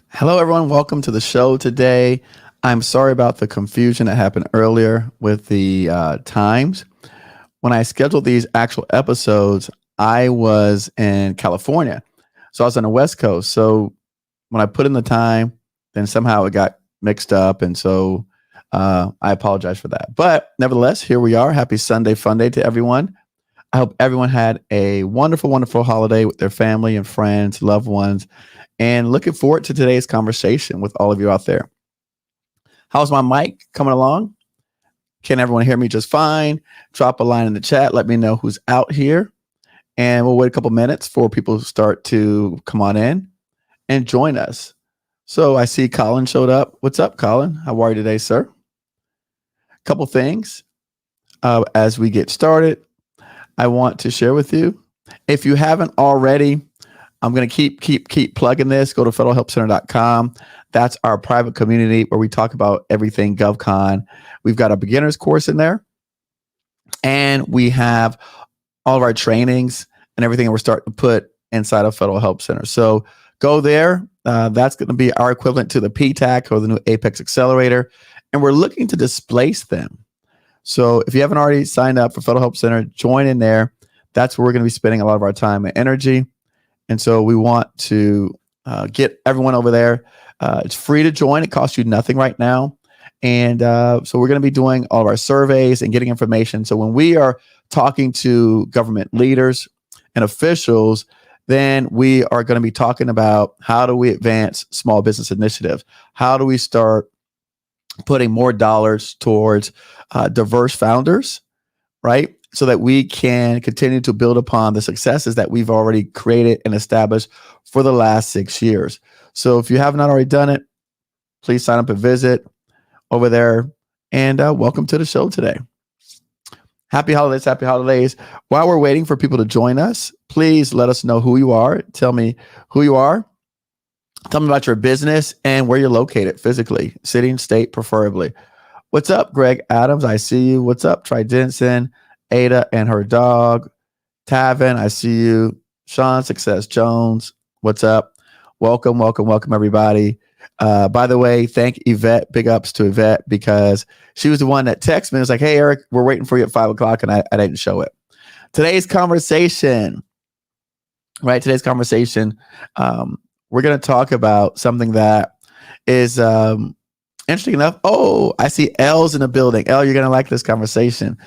Hello, everyone. Welcome to the show today. I'm sorry about the confusion that happened earlier with the times. When I scheduled these actual episodes, I was in California. So I was on the West Coast. So when I put in the time, then somehow it got mixed up. And so I apologize for that. But nevertheless, here we are. Happy Sunday Fun Day to everyone. I hope everyone had a wonderful, wonderful holiday with their family and friends, loved ones, and looking forward to today's conversation with all of you out there. How's my mic coming along? Can everyone hear me just fine? Drop a line in the chat. Let me know who's out here. And we'll wait a couple minutes for people to start to come on in and join us. So I see Colin showed up. What's up, Colin? How are you today, sir? Couple things as we get started. I want to share with you. If you haven't already, I'm going to keep plugging this. Go to federalhelpcenter.com. That's our private community where we talk about everything GovCon. We've got a beginner's course in there, and we have all of our trainings and everything that we're starting to put inside of Federal Help Center. So go there. That's going to be our equivalent to the PTAC or the new Apex Accelerator, and we're looking to displace them. So if you haven't already signed up for Federal Help Center, join in there. That's where we're going to be spending a lot of our time and energy. And so we want to get everyone over there. It's free to join. It costs you nothing right now. And so we're going to be doing all of our surveys and getting information. So when we are talking to government leaders and officials, then we are going to be talking about how do we advance small business initiatives? How do we start putting more dollars towards diverse founders, right? So that we can continue to build upon the successes that we've already created and established for the last 6 years. So if you have not already done it, please sign up and visit over there. And welcome to the show today. Happy holidays, happy holidays. While we're waiting for people to join us, please let us know who you are. Tell me who you are. Tell me about your business and where you're located physically, city and state preferably. What's up, Greg Adams? I see you. What's up, Tri Denson, Ada and her dog, Tavin? I see you. Sean Success Jones. What's up? Welcome, welcome, welcome, everybody. By the way, thank Yvette. Big ups to Yvette because she was the one that texted me. It was like, hey, Eric, we're waiting for you at 5 o'clock, and I didn't show it. Today's conversation, right? Today's conversation, we're going to talk about something that is interesting enough. Oh, I see L's in the building. L, you're going to like this conversation.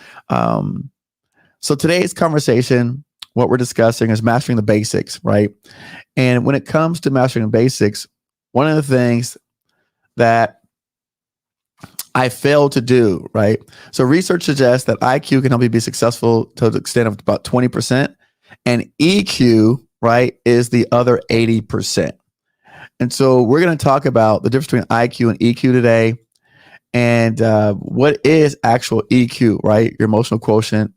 So today's conversation, what we're discussing is mastering the basics, right? And when it comes to mastering the basics, one of the things that I failed to do, right? So research suggests that IQ can help you be successful to the extent of about 20%, and EQ, right, is the other 80%. And so we're going to talk about the difference between IQ and EQ today, and what is actual EQ, right? Your emotional quotient,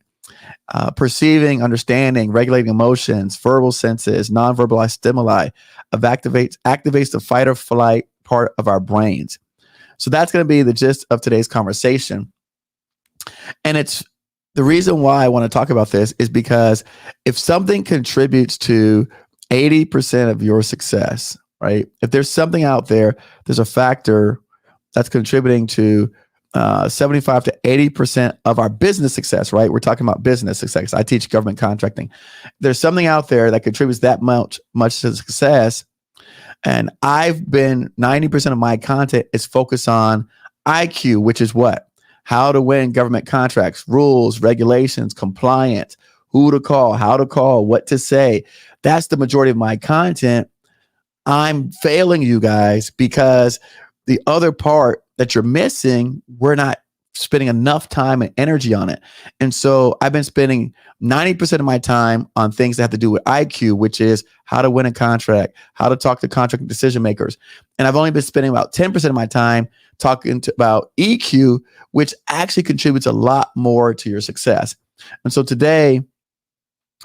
perceiving, understanding, regulating emotions, verbal senses, nonverbalized stimuli, activates the fight or flight part of our brains. So that's going to be the gist of today's conversation. And it's the reason why I want to talk about this is because if something contributes to 80% of your success, right? If there's something out there, there's a factor that's contributing to 75 to 80% of our business success, right? We're talking about business success. I teach government contracting. There's something out there that contributes that much to success. And I've been 90% of my content is focused on IQ, which is what? How to win government contracts, rules, regulations, compliance, who to call, how to call, what to say. That's the majority of my content. I'm failing you guys because the other part that you're missing, we're not spending enough time and energy on it. And so I've been spending 90% of my time on things that have to do with IQ, which is how to win a contract, how to talk to contract decision makers. And I've only been spending about 10% of my time talking about EQ, which actually contributes a lot more to your success. And so today,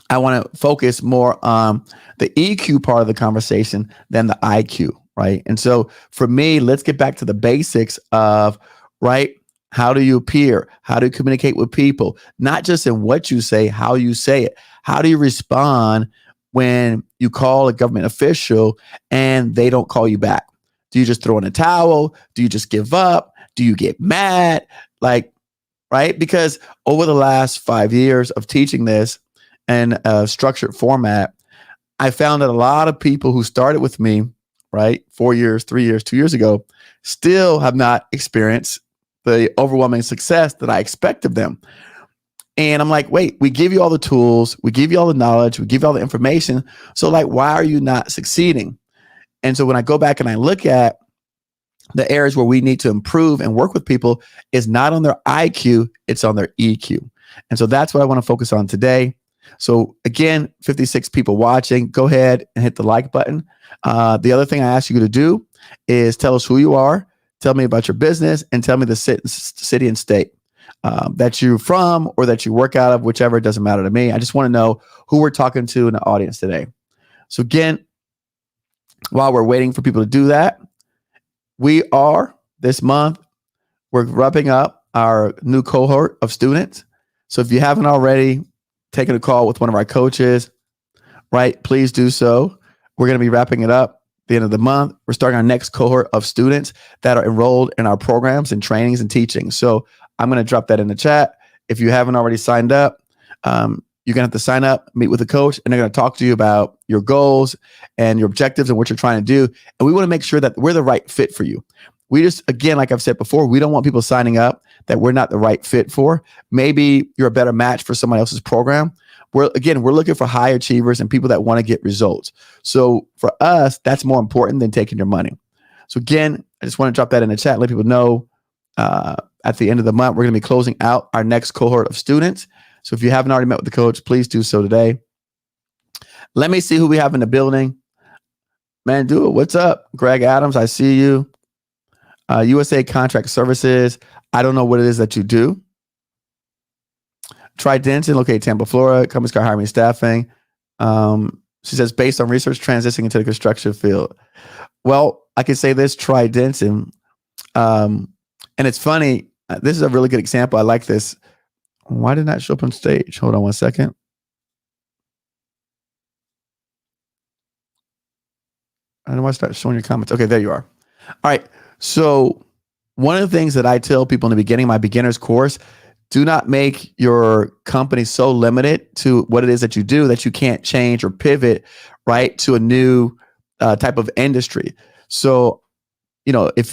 I want to focus more on the EQ part of the conversation than the IQ, right? And so for me, let's get back to the basics of, right, how do you appear? How do you communicate with people? Not just in what you say, how you say it. How do you respond when you call a government official and they don't call you back? Do you just throw in a towel? Do you just give up? Do you get mad? Like, right? Because over the last 5 years of teaching this in a structured format, I found that a lot of people who started with me, right, 4 years, 3 years, 2 years ago, still have not experienced the overwhelming success that I expect of them. And I'm like, wait, we give you all the tools, we give you all the knowledge, we give you all the information. So, like, why are you not succeeding? And so when I go back and I look at the areas where we need to improve and work with people, is not on their IQ, it's on their EQ. And so that's what I want to focus on today. So again, 56 people watching, go ahead and hit the like button. The other thing I ask you to do is tell us who you are, tell me about your business, and tell me the city and state that you're from or that you work out of, whichever, it doesn't matter to me. I just want to know who we're talking to in the audience today. So again, while we're waiting for people to do that, this month, we're wrapping up our new cohort of students. So if you haven't already taken a call with one of our coaches, right, please do so. We're going to be wrapping it up at the end of the month. We're starting our next cohort of students that are enrolled in our programs and trainings and teaching. So I'm going to drop that in the chat. If you haven't already signed up, you're going to have to sign up, meet with a coach, and they're going to talk to you about your goals and your objectives and what you're trying to do. And we want to make sure that we're the right fit for you. We just, again, like I've said before, we don't want people signing up that we're not the right fit for. Maybe you're a better match for somebody else's program. We're looking for high achievers and people that want to get results. So for us, that's more important than taking your money. So again, I just want to drop that in the chat, let people know at the end of the month, we're going to be closing out our next cohort of students. So if you haven't already met with the coach, please do so today. Let me see who we have in the building. Man, do it. What's up? Greg Adams, I see you. USA Contract Services. I don't know what it is that you do. Try Denton, located Tampa, Florida. Company's car hiring staffing. She says, based on research transitioning into the construction field. Well, I can say this, Try Denton. And it's funny. This is a really good example. I like this. Why did that show up on stage? Hold on one second. I don't want to start showing your comments. Okay, there you are. All right. So one of the things that I tell people in the beginning, my beginner's course, do not make your company so limited to what it is that you do that you can't change or pivot, right, to a new type of industry. So, if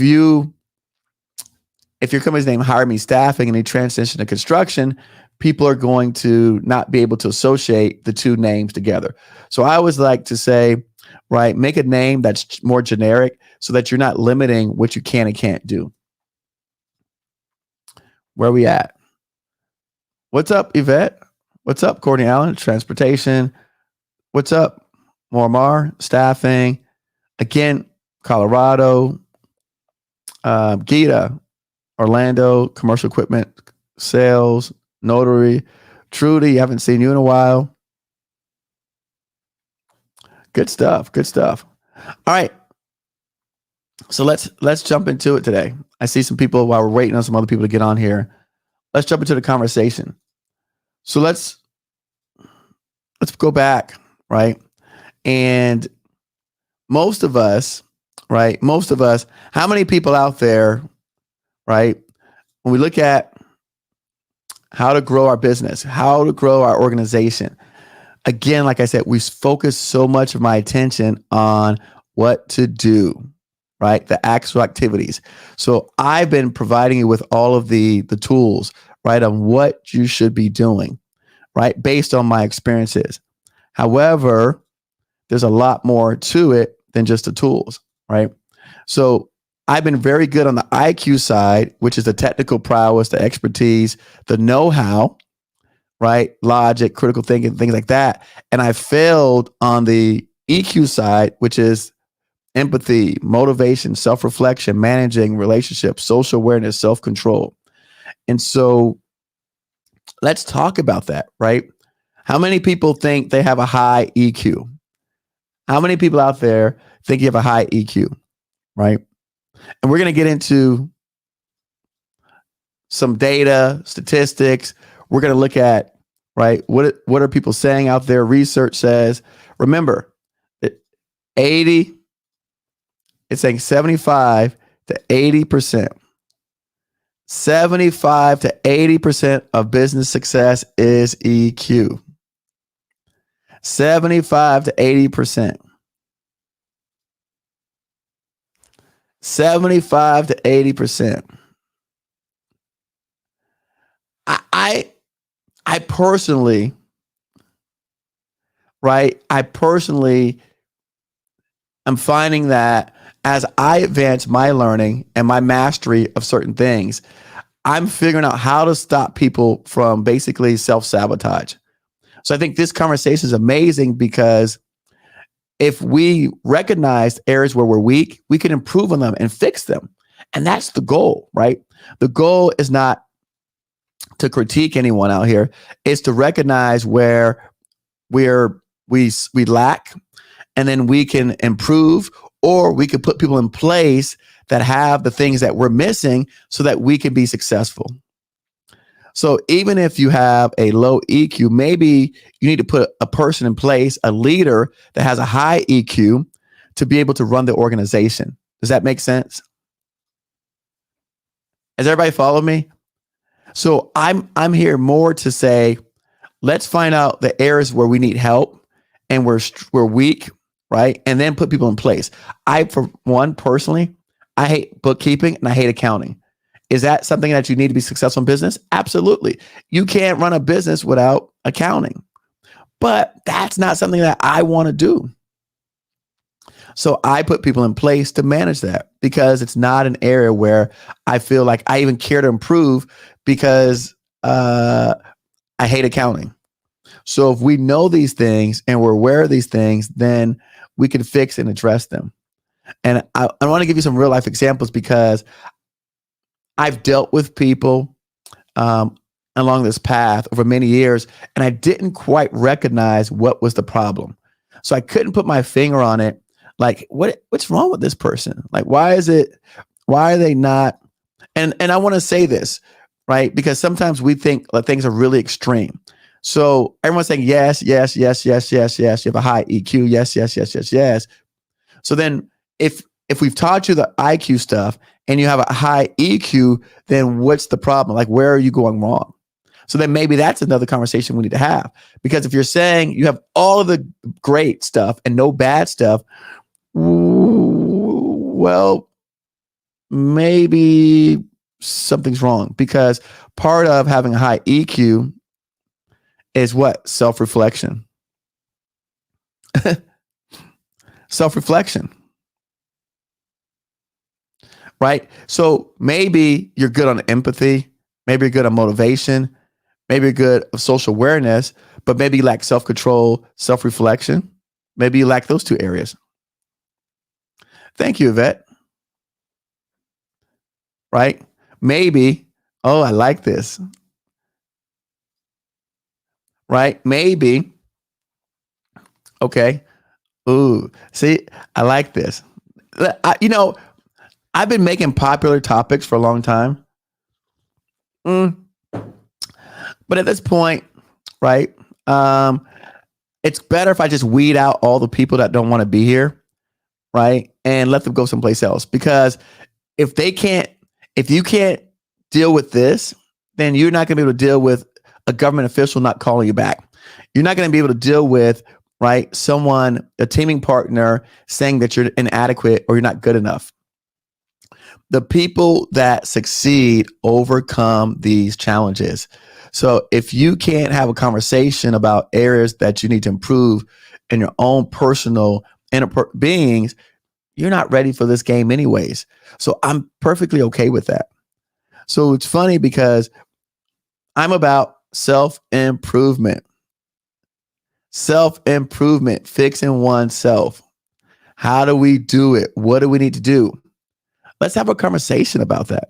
your company's name Hire Me Staffing and you transition to construction, people are going to not be able to associate the two names together. So I always like to say, right, make a name that's more generic so that you're not limiting what you can and can't do. Where are we at? What's up, Yvette? What's up, Courtney Allen? Transportation. What's up, Mormar? Staffing. Again, Colorado. Gita, Orlando, commercial equipment, sales, notary. Trudy, haven't seen you in a while. Good stuff. Good stuff. All right. So let's jump into it today. I see some people while we're waiting on some other people to get on here. Let's jump into the conversation. So let's go back, right? And most of us, how many people out there, right? When we look at how to grow our business, how to grow our organization, again, like I said, we focus so much of my attention on what to do, right? The actual activities. So I've been providing you with all of the tools, right, on what you should be doing, right, based on my experiences. However, there's a lot more to it than just the tools, right? So I've been very good on the IQ side, which is the technical prowess, the expertise, the know-how, right? Logic, critical thinking, things like that. And I failed on the EQ side, which is empathy, motivation, self-reflection, managing relationships, social awareness, self-control. And so let's talk about that, right? How many people think they have a high EQ? How many people out there think you have a high EQ, right? And we're going to get into some data, statistics. We're going to look at, right, what are people saying out there? Research says, remember, that 80 It's saying 75 to 80%. 75 to 80% of business success is EQ. 75 to 80%. 75 to 80%. I personally, right? I personally am finding that as I advance my learning and my mastery of certain things, I'm figuring out how to stop people from basically self-sabotage. So I think this conversation is amazing because if we recognize areas where we're weak, we can improve on them and fix them. And that's the goal, right? The goal is not to critique anyone out here. It's to recognize where we lack, and then we can improve, or we can put people in place that have the things that we're missing so that we can be successful. So even if you have a low EQ, maybe you need to put a person in place, a leader that has a high EQ to be able to run the organization. Does that make sense? Has everybody followed me? So I'm here more to say, let's find out the areas where we need help and we're weak, right? And then put people in place. For one, personally, I hate bookkeeping and I hate accounting. Is that something that you need to be successful in business? Absolutely. You can't run a business without accounting, but that's not something that I want to do. So I put people in place to manage that because it's not an area where I feel like I even care to improve because I hate accounting. So if we know these things and we're aware of these things, then we can fix and address them. And I want to give you some real life examples because I've dealt with people along this path over many years, and I didn't quite recognize what was the problem. So I couldn't put my finger on it. Like, what's wrong with this person? Like, why are they not? And I want to say this, right? Because sometimes we think that things are really extreme. So everyone's saying yes, yes, yes, yes, yes, yes. You have a high EQ. Yes, yes, yes, yes, yes. So then if we've taught you the IQ stuff and you have a high EQ, then what's the problem? Like, where are you going wrong? So then maybe that's another conversation we need to have. Because if you're saying you have all of the great stuff and no bad stuff, well, maybe something's wrong. Because part of having a high EQ is what? Self-reflection. Self-reflection. Right? So maybe you're good on empathy. Maybe you're good on motivation. Maybe you're good of social awareness, but maybe you lack self-control, self-reflection. Maybe you lack those two areas. Thank you, Yvette. Right? Maybe, oh, I like this. Right? Maybe, okay. Ooh, see, I like this. I've been making popular topics for a long time. But at this point, right, it's better if I just weed out all the people that don't want to be here, right, and let them go someplace else. Because if you can't deal with this, then you're not going to be able to deal with a government official not calling you back. You're not going to be able to deal with, right, a teaming partner saying that you're inadequate or you're not good enough. The people that succeed overcome these challenges. So if you can't have a conversation about areas that you need to improve in your own personal inner beings, you're not ready for this game anyways. So I'm perfectly okay with that. So it's funny because I'm about self-improvement. Self-improvement, fixing oneself. How do we do it? What do we need to do? Let's have a conversation about that.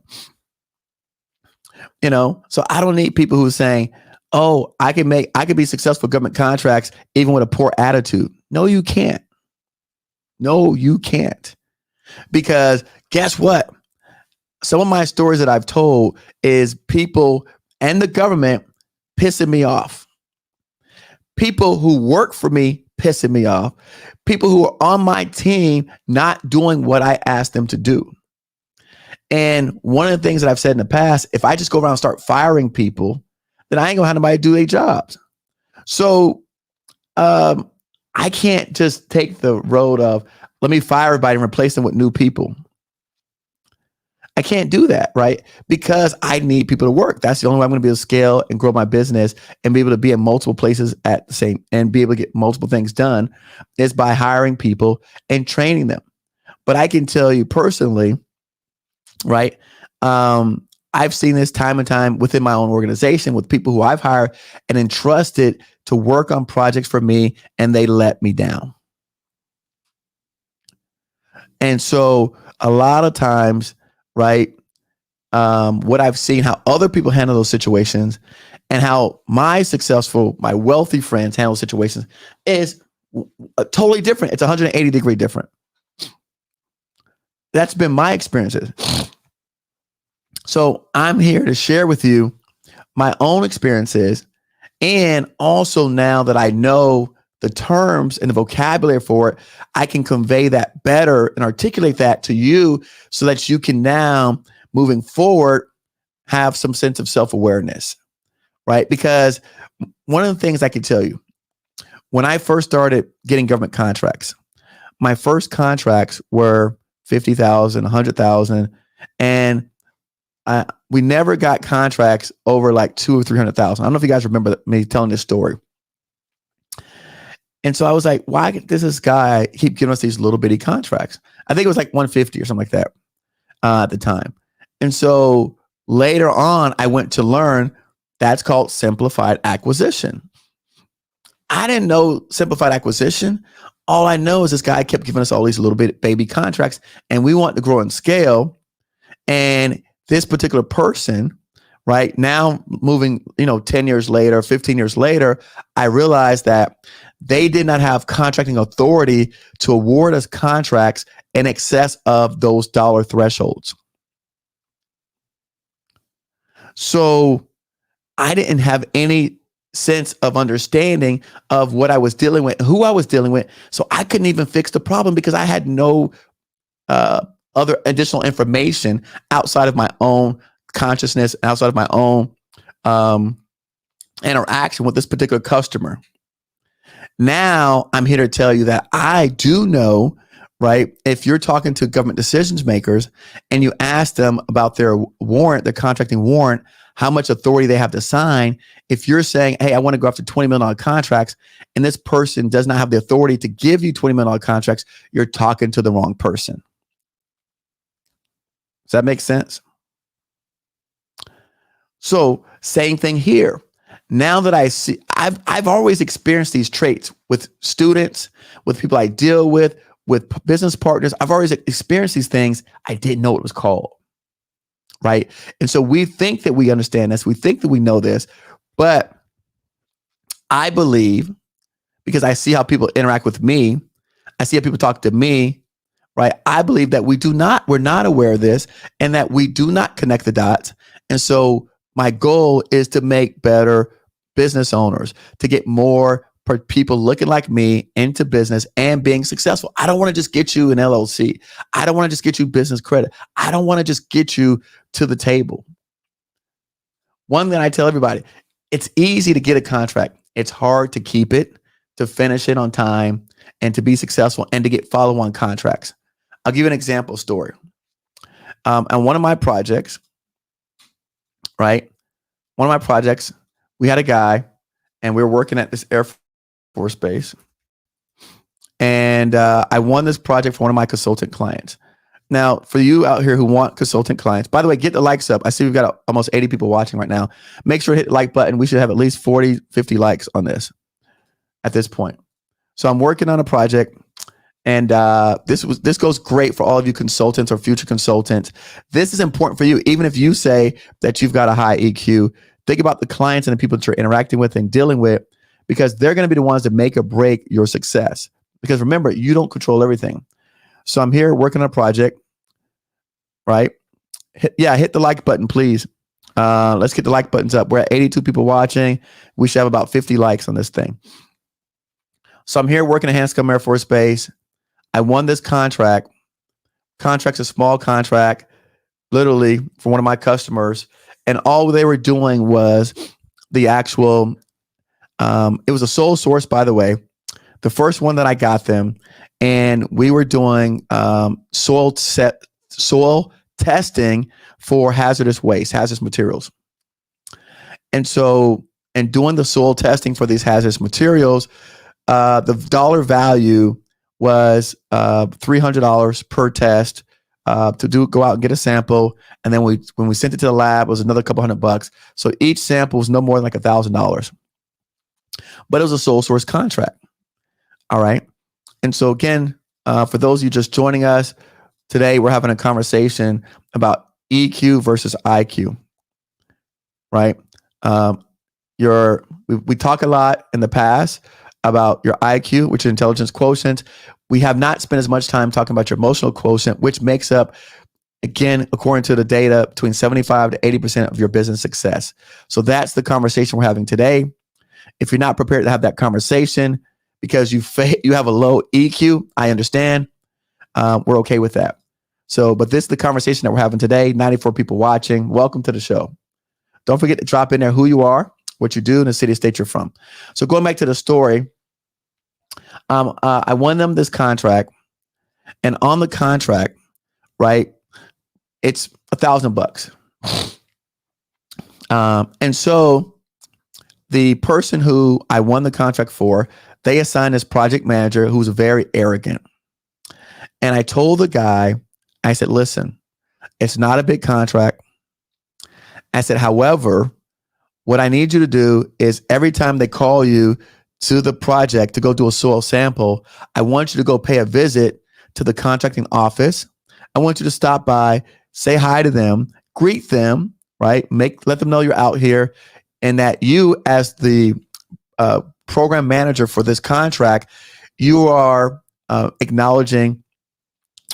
So I don't need people who are saying, oh, I can be successful government contracts even with a poor attitude. No, you can't. No, you can't. Because guess what? Some of my stories that I've told is people and the government pissing me off. People who work for me pissing me off. People who are on my team not doing what I asked them to do. And one of the things that I've said in the past, if I just go around and start firing people, then I ain't gonna have nobody do their jobs. So I can't just take the road of let me fire everybody and replace them with new people. I can't do that, right? Because I need people to work. That's the only way I'm going to be able to scale and grow my business and be able to be in multiple places at the same and be able to get multiple things done is by hiring people and training them. But I can tell you personally, right? I've seen this time and time within my own organization with people who I've hired and entrusted to work on projects for me, and they let me down. And so a lot of times, right, what I've seen how other people handle those situations and how my wealthy friends handle situations is totally different. It's 180-degree different. That's been my experiences. So I'm here to share with you my own experiences. And also now that I know the terms and the vocabulary for it, I can convey that better and articulate that to you so that you can now, moving forward, have some sense of self-awareness, right? Because one of the things I can tell you, when I first started getting government contracts, my first contracts were $50,000, $100,000, and we never got contracts over like $200,000 or $300,000. I don't know if you guys remember me telling this story. And so I was like, why does this guy keep giving us these little bitty contracts? I think it was like 150 or something like that at the time. And so later on, I went to learn that's called simplified acquisition. I didn't know simplified acquisition. All I know is this guy kept giving us all these little bit baby contracts, and we want to grow and scale. And this particular person, right now, moving, 10 years later, 15 years later, I realized that they did not have contracting authority to award us contracts in excess of those dollar thresholds. So I didn't have any sense of understanding of what I was dealing with, who I was dealing with. So I couldn't even fix the problem because I had no other additional information outside of my own consciousness, outside of my own interaction with this particular customer. Now I'm here to tell you that I do know, right? If you're talking to government decisions makers and you ask them about their warrant, their contracting warrant, how much authority they have to sign. If you're saying, hey, I want to go after $20 million contracts, and this person does not have the authority to give you $20 million contracts, you're talking to the wrong person. Does that make sense? So same thing here. Now that I see, I've always experienced these traits with students, with people I deal with business partners. I've always experienced these things. I didn't know what it was called, right? And so we think that we understand this. We think that we know this, but I believe, because I see how people interact with me, I see how people talk to me, right? I believe that we're not aware of this and that we do not connect the dots. And so my goal is to make better business owners, to get more people looking like me into business and being successful. I don't want to just get you an LLC. I don't want to just get you business credit. I don't want to just get you to the table. One thing I tell everybody, it's easy to get a contract. It's hard to keep it, to finish it on time, and to be successful and to get follow-on contracts. I'll give you an example story. On one of my projects, right? One of my projects, we had a guy and we were working at this Air Force base. And I won this project for one of my consultant clients. Now, for you out here who want consultant clients, by the way, get the likes up. I see we've got almost 80 people watching right now. Make sure to hit the like button. We should have at least 40, 50 likes on this at this point. So I'm working on a project. And this goes great for all of you consultants or future consultants. This is important for you, even if you say that you've got a high EQ. Think about the clients and the people that you're interacting with and dealing with, because they're going to be the ones that make or break your success. Because remember, you don't control everything. So I'm here working on a project, right? Hit the like button, please. Let's get the like buttons up. We're at 82 people watching. We should have about 50 likes on this thing. So I'm here working at Hanscom Air Force Base. I won this contract. Contract's a small contract, literally for one of my customers. And all they were doing was the actual, it was a sole source, by the way, the first one that I got them. And we were doing soil testing for hazardous waste, hazardous materials. And so, in doing the soil testing for these hazardous materials, the dollar value was $300 per test to go out and get a sample. And then when we sent it to the lab, it was another couple $100. So each sample was no more than like $1,000. But it was a sole source contract. All right. And so again, for those of you just joining us today, we're having a conversation about EQ versus IQ. Right. We talk a lot in the past about your IQ, which is intelligence quotient. We have not spent as much time talking about your emotional quotient, which makes up, again, according to the data, between 75 to 80% of your business success. So that's the conversation we're having today. If you're not prepared to have that conversation because you have a low EQ, I understand. We're okay with that. So, but this is the conversation that we're having today. 94 people watching. Welcome to the show. Don't forget to drop in there who you are, what you do, and the city or state you're from. So going back to the story, I won them this contract, and on the contract, right, it's $1,000. And so the person who I won the contract for, they assigned this project manager who was very arrogant. And I told the guy, I said, listen, it's not a big contract. I said, however, what I need you to do is every time they call you to the project to go do a soil sample, I want you to go pay a visit to the contracting office. I want you to stop by, say hi to them, greet them, right? Let them know you're out here, and that you, as the program manager for this contract, you are acknowledging,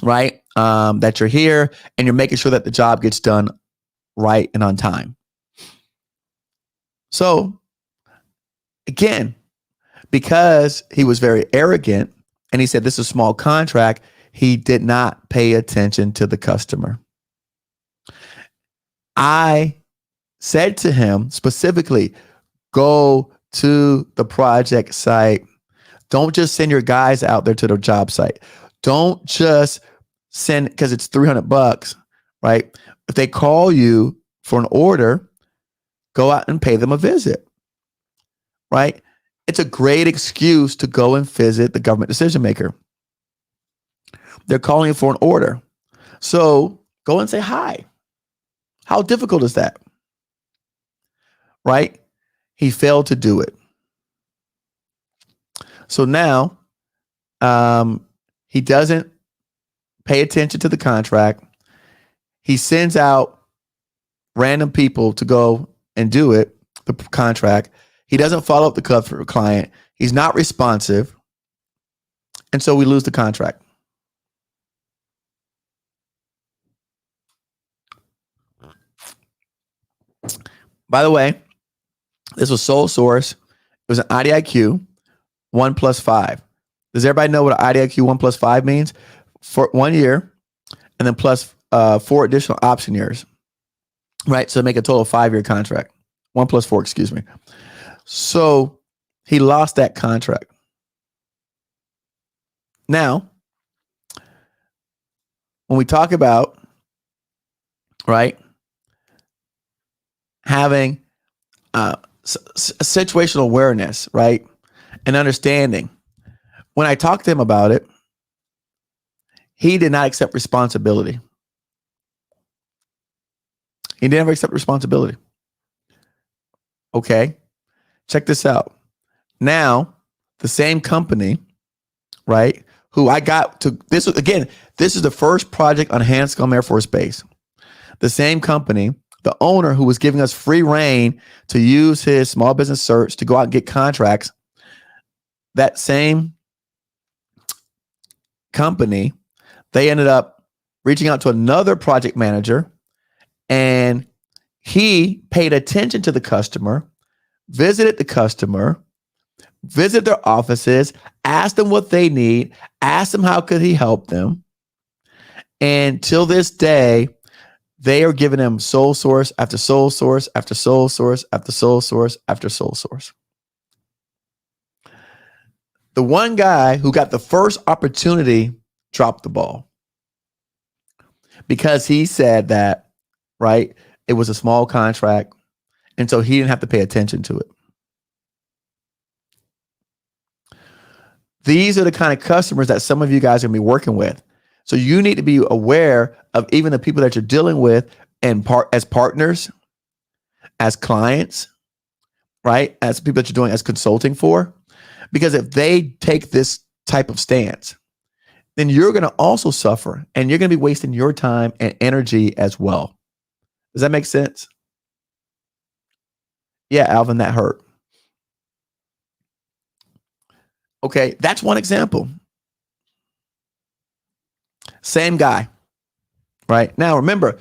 right, that you're here, and you're making sure that the job gets done right and on time. So again, because he was very arrogant and he said this is a small contract, he did not pay attention to the customer. I said to him specifically, go to the project site. Don't just send your guys out there to the job site. Don't just send, because it's $300, right? If they call you for an order, go out and pay them a visit, right? It's a great excuse to go and visit the government decision maker. They're calling you for an order. So go and say hi. How difficult is that? Right? He failed to do it. So now he doesn't pay attention to the contract. He sends out random people to go and do it, the contract. He doesn't follow up the client. He's not responsive. And so we lose the contract. By the way, this was sole source. It was an IDIQ 1+5. Does everybody know what an IDIQ 1+5 means? For 1 year, and then plus 4 additional option years. Right? So make a total of 5-year contract. 1+4, excuse me. So he lost that contract. Now, when we talk about, right, having situational awareness, right, and understanding, when I talked to him about it, he did not accept responsibility. He never accepted responsibility. Okay, check this out. Now, the same company, right, who I got to, this is the first project on Hanscom Air Force Base. The same company, the owner who was giving us free reign to use his small business search to go out and get contracts, that same company, they ended up reaching out to another project manager, and he paid attention to the customer, visited the customer, visit their offices, ask them what they need, ask them how could he help them. And till this day, they are giving him sole source after sole source after sole source after sole source after sole source. The one guy who got the first opportunity dropped the ball because he said that, right, it was a small contract, and so he didn't have to pay attention to it. These are the kind of customers that some of you guys are going to be working with. So you need to be aware of even the people that you're dealing with and as partners, as clients, right? As people that you're doing as consulting for. Because if they take this type of stance, then you're going to also suffer and you're going to be wasting your time and energy as well. Does that make sense? Yeah, Alvin, that hurt. Okay, that's one example. Same guy, right? Now, remember,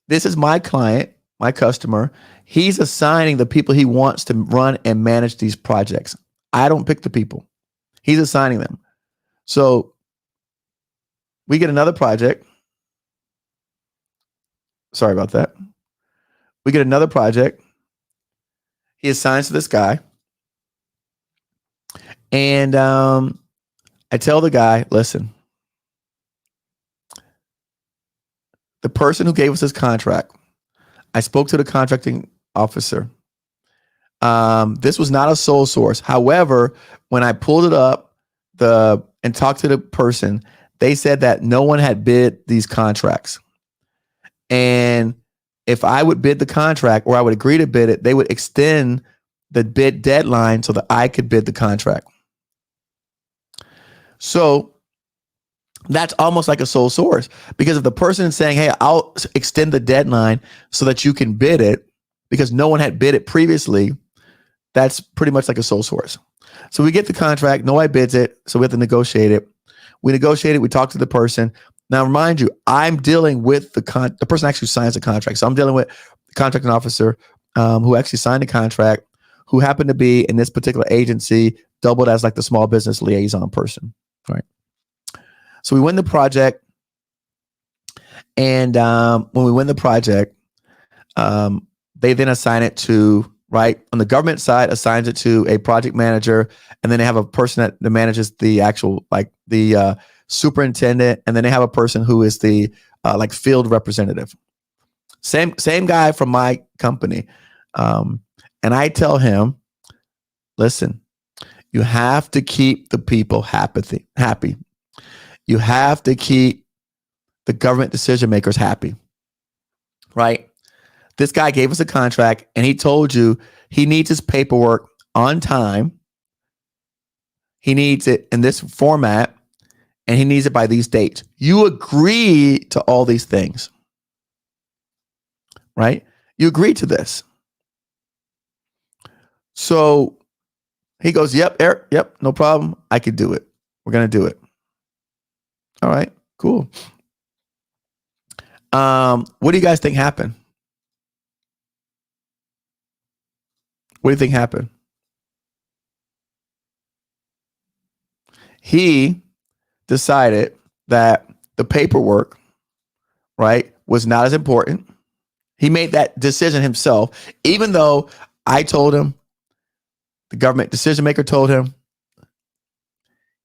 this is my client, my customer. He's assigning the people he wants to run and manage these projects. I don't pick the people. He's assigning them. So we get another project. Sorry about that. We get another project. He assigns to this guy. And I tell the guy, listen, the person who gave us this contract, I spoke to the contracting officer. This was not a sole source. However, when I pulled it up and talked to the person, they said that no one had bid these contracts. And if I would bid the contract or I would agree to bid it, they would extend the bid deadline so that I could bid the contract. So that's almost like a sole source, because if the person is saying, hey, I'll extend the deadline so that you can bid it because no one had bid it previously, that's pretty much like a sole source. So we get the contract, nobody bids it, so we have to negotiate it. We negotiate it, we talk to the person. Now, remind you, I'm dealing with the person actually signs the contract. So I'm dealing with the contracting officer who actually signed the contract, who happened to be in this particular agency, doubled as like the small business liaison person, right? So we win the project. And when we win the project, they then assign it to, right, on the government side, assigns it to a project manager. And then they have a person that manages the actual, like the superintendent. And then they have a person who is the like field representative. Same guy from my company. And I tell him, listen, you have to keep the people happy. You have to keep the government decision makers happy, right? This guy gave us a contract and he told you he needs his paperwork on time. He needs it in this format and he needs it by these dates. You agree to all these things, right? You agree to this. So he goes, yep, Eric, yep, no problem. I could do it. We're going to do it. All right, cool. What do you guys think happened? What do you think happened? He decided that the paperwork, right, was not as important. He made that decision himself, even though I told him, the government decision maker told him.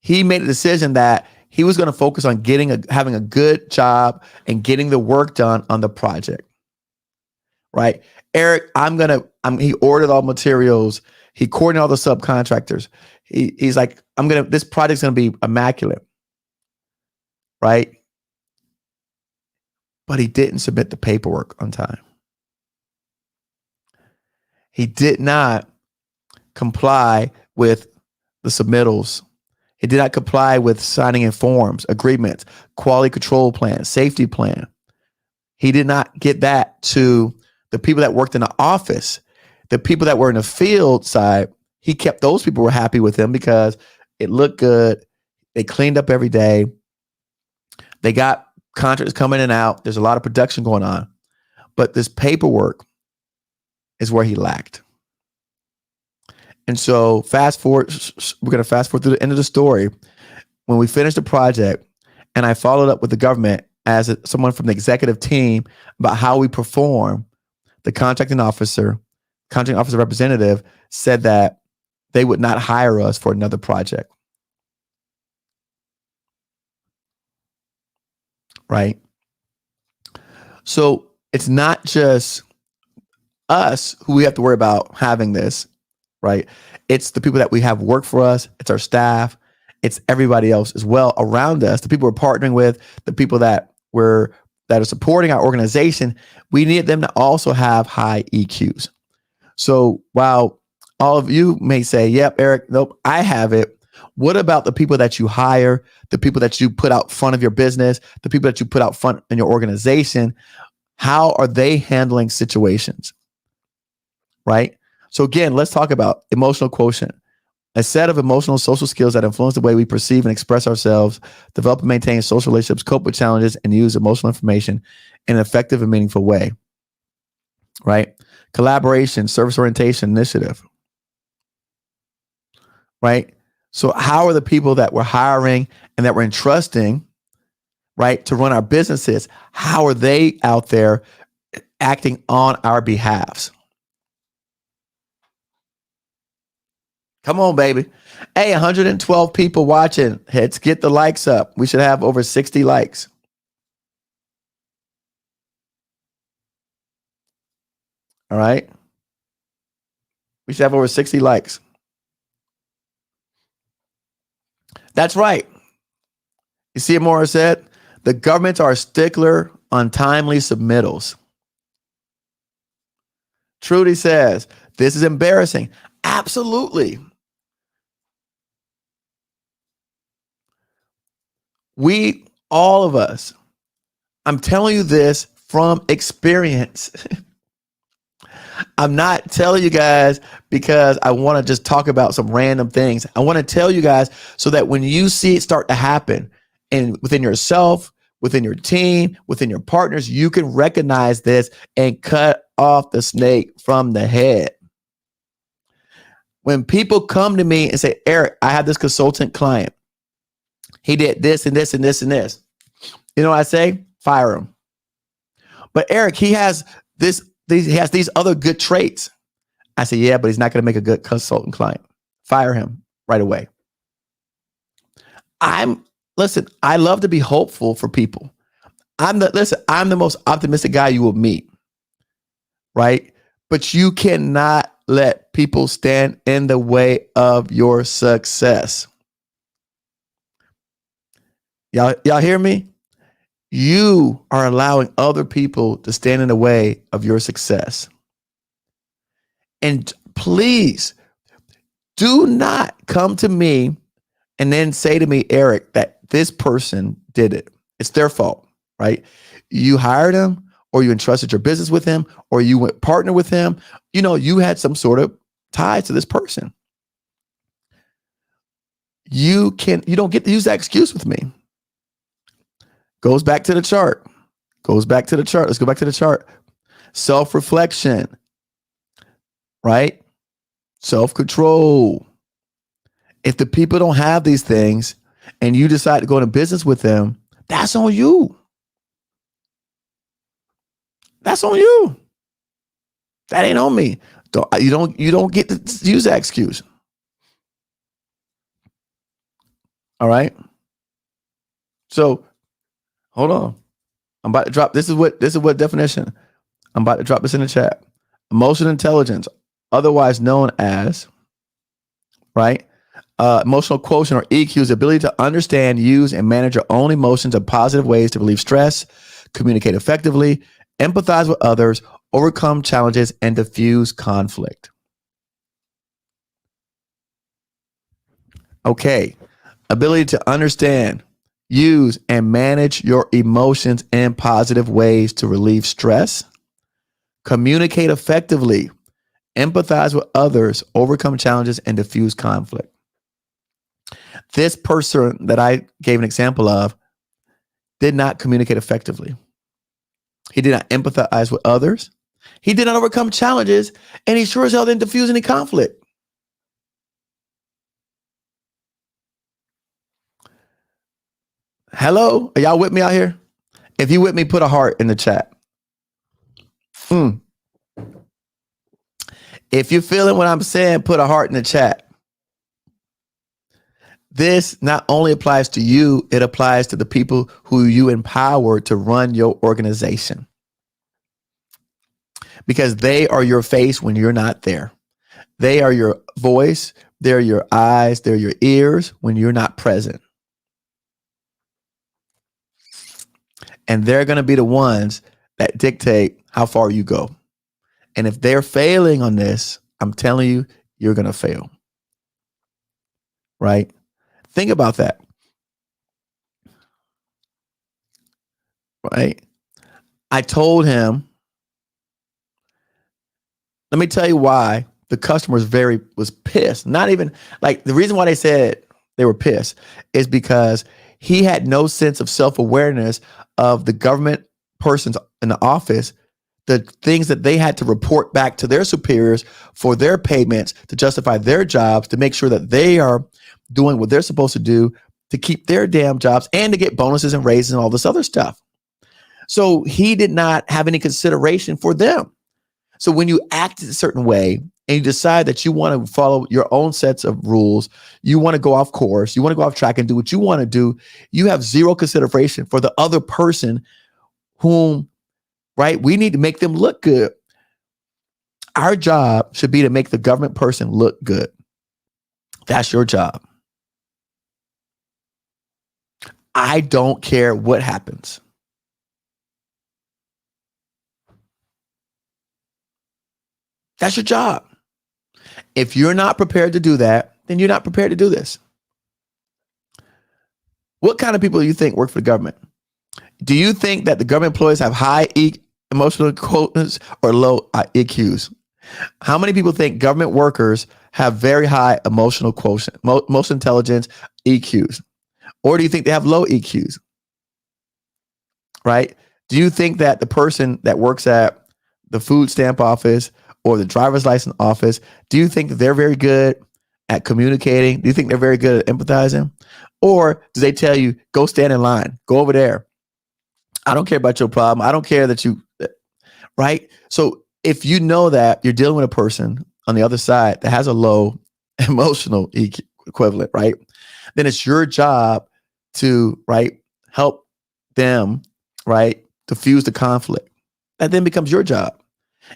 He made a decision that he was going to focus on having a good job and getting the work done on the project. Right? Eric, he ordered all materials. He coordinated all the subcontractors. He's like, this project's going to be immaculate. Right? But he didn't submit the paperwork on time. He did not comply with the submittals. He did not comply with signing in forms, agreements, quality control plan, safety plan. He did not get that to the people that worked in the office. The people that were in the field side, he kept those people were happy with him because it looked good. They cleaned up every day. They got contractors coming in and out. There's a lot of production going on. But this paperwork is where he lacked. And so fast forward, we're going to fast forward to the end of the story. When we finished the project and I followed up with the government as someone from the executive team about how we perform, the contracting officer representative said that they would not hire us for another project. Right? So it's not just us who we have to worry about having this, right? It's the people that we have work for us. It's our staff. It's everybody else as well around us. The people we're partnering with, the people that are supporting our organization. We need them to also have high EQs. So while all of you may say, "Yep, Eric, nope, I have it." What about the people that you hire, the people that you put out front of your business, the people that you put out front in your organization? How are they handling situations? Right? So again, let's talk about emotional quotient. A set of emotional social skills that influence the way we perceive and express ourselves, develop and maintain social relationships, cope with challenges, and use emotional information in an effective and meaningful way. Right? Collaboration, service orientation, initiative. Right? So how are the people that we're hiring and that we're entrusting, right, to run our businesses, how are they out there acting on our behalves? Come on, baby. Hey, 112 people watching. Let's get the likes up. We should have over 60 likes. All right. We should have over 60 likes. That's right. You see what Morris said? The governments are a stickler on timely submittals. Trudy says, this is embarrassing. Absolutely. We, all of us, I'm telling you this from experience. I'm not telling you guys because I want to just talk about some random things. I want to tell you guys so that when you see it start to happen and within yourself, within your team, within your partners, you can recognize this and cut off the snake from the head. When people come to me and say, Eric, I have this consultant client. He did this and this and this and this. You know what I say? Fire him. But Eric, he has these other good traits. I say, yeah, but he's not going to make a good consultant client. Fire him right away. Listen, I love to be hopeful for people. I'm the most optimistic guy you will meet. Right? But you cannot let people stand in the way of your success. Y'all hear me? You are allowing other people to stand in the way of your success. And please do not come to me and then say to me, Eric, that this person did it. It's their fault, right? You hired him, or you entrusted your business with him, or you went partner with him. You know, you had some sort of ties to this person. You don't get to use that excuse with me. Goes back to the chart. Let's go back to the chart. Self-reflection, right? Self-control. If the people don't have these things and you decide to go into business with them, that's on you. That's on you. That ain't on me. You don't get to use that excuse. All right. So hold on. I'm about to drop. This is what definition. I'm about to drop this in the chat. Emotional intelligence, otherwise known as, right? Emotional quotient or EQ is the ability to understand, use, and manage your own emotions in positive ways to relieve stress, communicate effectively, empathize with others, overcome challenges, and diffuse conflict. Okay. Ability to understand, use, and manage your emotions in positive ways to relieve stress, communicate effectively, empathize with others, overcome challenges, and diffuse conflict. This person that I gave an example of did not communicate effectively. He did not empathize with others. He did not overcome challenges, and he sure as hell didn't diffuse any conflict. Hello? Are y'all with me out here? If you with me, put a heart in the chat. If you're feeling what I'm saying, put a heart in the chat. This not only applies to you, it applies to the people who you empower to run your organization. Because they are your face when you're not there. They are your voice, they're your eyes, they're your ears when you're not present. And they're going to be the ones that dictate how far you go. And if they're failing on this, I'm telling you, you're going to fail. Right? Think about that. Right? I told him, let me tell you why the customer was pissed. Not even like the reason why they said they were pissed is because he had no sense of self-awareness of the government persons in the office, the things that they had to report back to their superiors for their payments to justify their jobs, to make sure that they are doing what they're supposed to do to keep their damn jobs and to get bonuses and raises and all this other stuff. So he did not have any consideration for them. So when you act a certain way and you decide that you want to follow your own sets of rules, you want to go off course, you want to go off track and do what you want to do, you have zero consideration for the other person whom, right? We need to make them look good. Our job should be to make the government person look good. That's your job. I don't care what happens. That's your job. If you're not prepared to do that, then you're not prepared to do this. What kind of people do you think work for the government? Do you think that the government employees have high emotional quotas or low EQs? How many people think government workers have very high emotional quotient, most intelligence, EQs? Or do you think they have low EQs? Right? Do you think that the person that works at the food stamp office or the driver's license office, do you think that they're very good at communicating? Do you think they're very good at empathizing? Or do they tell you, go stand in line, go over there? I don't care about your problem. I don't care that you, right? So if you know that you're dealing with a person on the other side that has a low emotional EQ equivalent, right? Then it's your job to, right, help them, right, diffuse the conflict. That then becomes your job.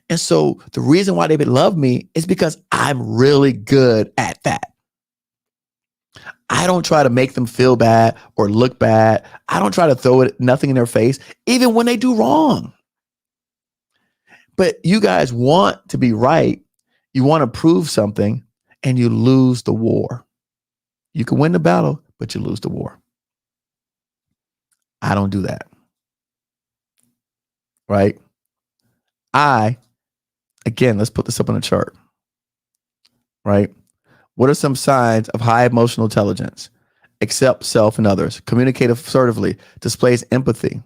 And so the reason why they would love me is because I'm really good at that. I don't try to make them feel bad or look bad. I don't try to throw nothing in their face, even when they do wrong. But you guys want to be right. You want to prove something and you lose the war. You can win the battle, but you lose the war. I don't do that. Right? Again, let's put this up on a chart. Right? What are some signs of high emotional intelligence? Accept self and others, communicate assertively, displays empathy.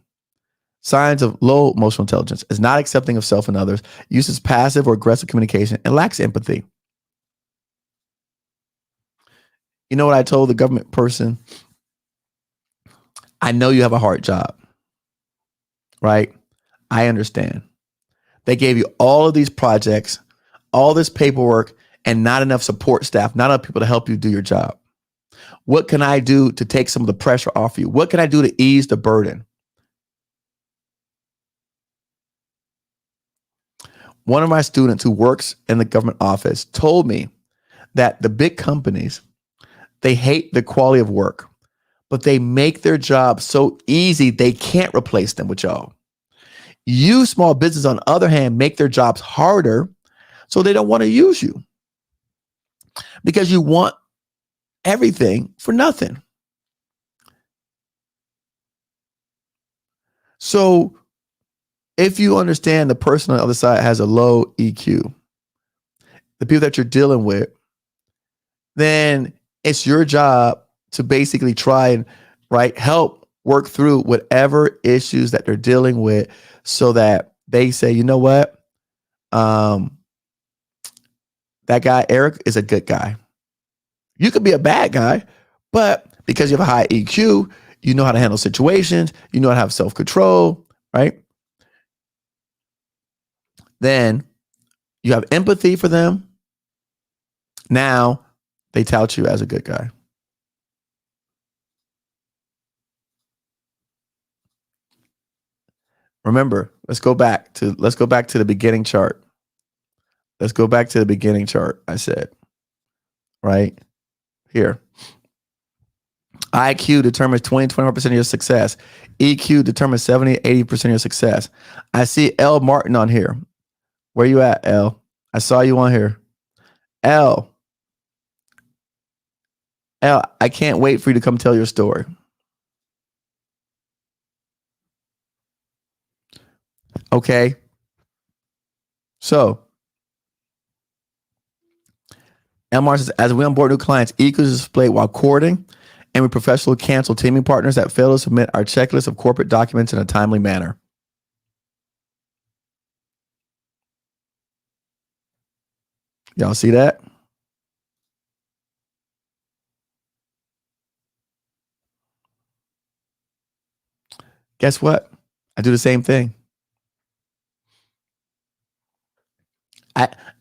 Signs of low emotional intelligence is not accepting of self and others, uses passive or aggressive communication, and lacks empathy. You know what I told the government person? I know you have a hard job, right? I understand. They gave you all of these projects, all this paperwork, and not enough support staff, not enough people to help you do your job. What can I do to take some of the pressure off you? What can I do to ease the burden? One of my students who works in the government office told me that the big companies, they hate the quality of work, but they make their job so easy they can't replace them with y'all. You small business, on the other hand, make their jobs harder, so they don't want to use you because you want everything for nothing. So if you understand the person on the other side has a low EQ, the people that you're dealing with, then it's your job to basically try and help work through whatever issues that they're dealing with so that they say, you know what? That guy, Eric, is a good guy. You could be a bad guy, but because you have a high EQ, You know how to handle situations. You know how to have self-control, right? Then you have empathy for them. Now they tout you as a good guy. Remember, let's go back to the beginning chart. Let's go back to the beginning chart. I said, right here. IQ determines 20-21% of your success. EQ determines 70-80% of your success. I see L Martin on here. Where you at, L? I saw you on here. L, I can't wait for you to come tell your story. Okay. So, Elmar says, as we onboard new clients, EQ is displayed while courting, and we professionally cancel teaming partners that fail to submit our checklist of corporate documents in a timely manner. Y'all see that? Guess what? I do the same thing.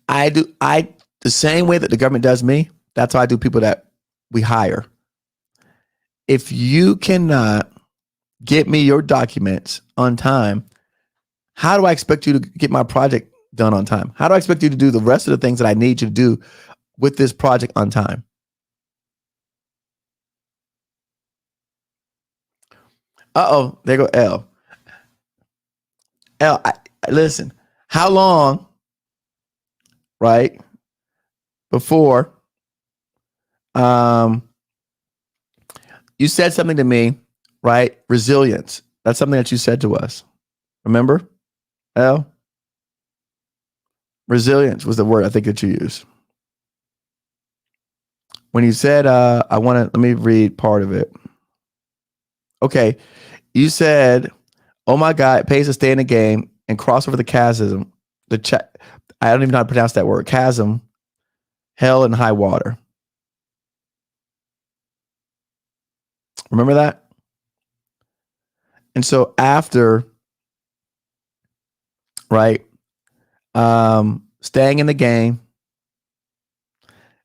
I do the same way that the government does me. That's how I do people that we hire. If you cannot get me your documents on time, how do I expect you to get my project done on time? How do I expect you to do the rest of the things that I need you to do with this project on time? Uh-oh, there go L. L, listen, how long, right, before you said something to me, right? Resilience. That's something that you said to us. Remember, L? Resilience was the word I think that you used. When you said, let me read part of it. Okay. You said, oh my God, it pays to stay in the game and cross over the chasm. I don't even know how to pronounce that word. Chasm, hell and high water. Remember that? And so after, right, staying in the game,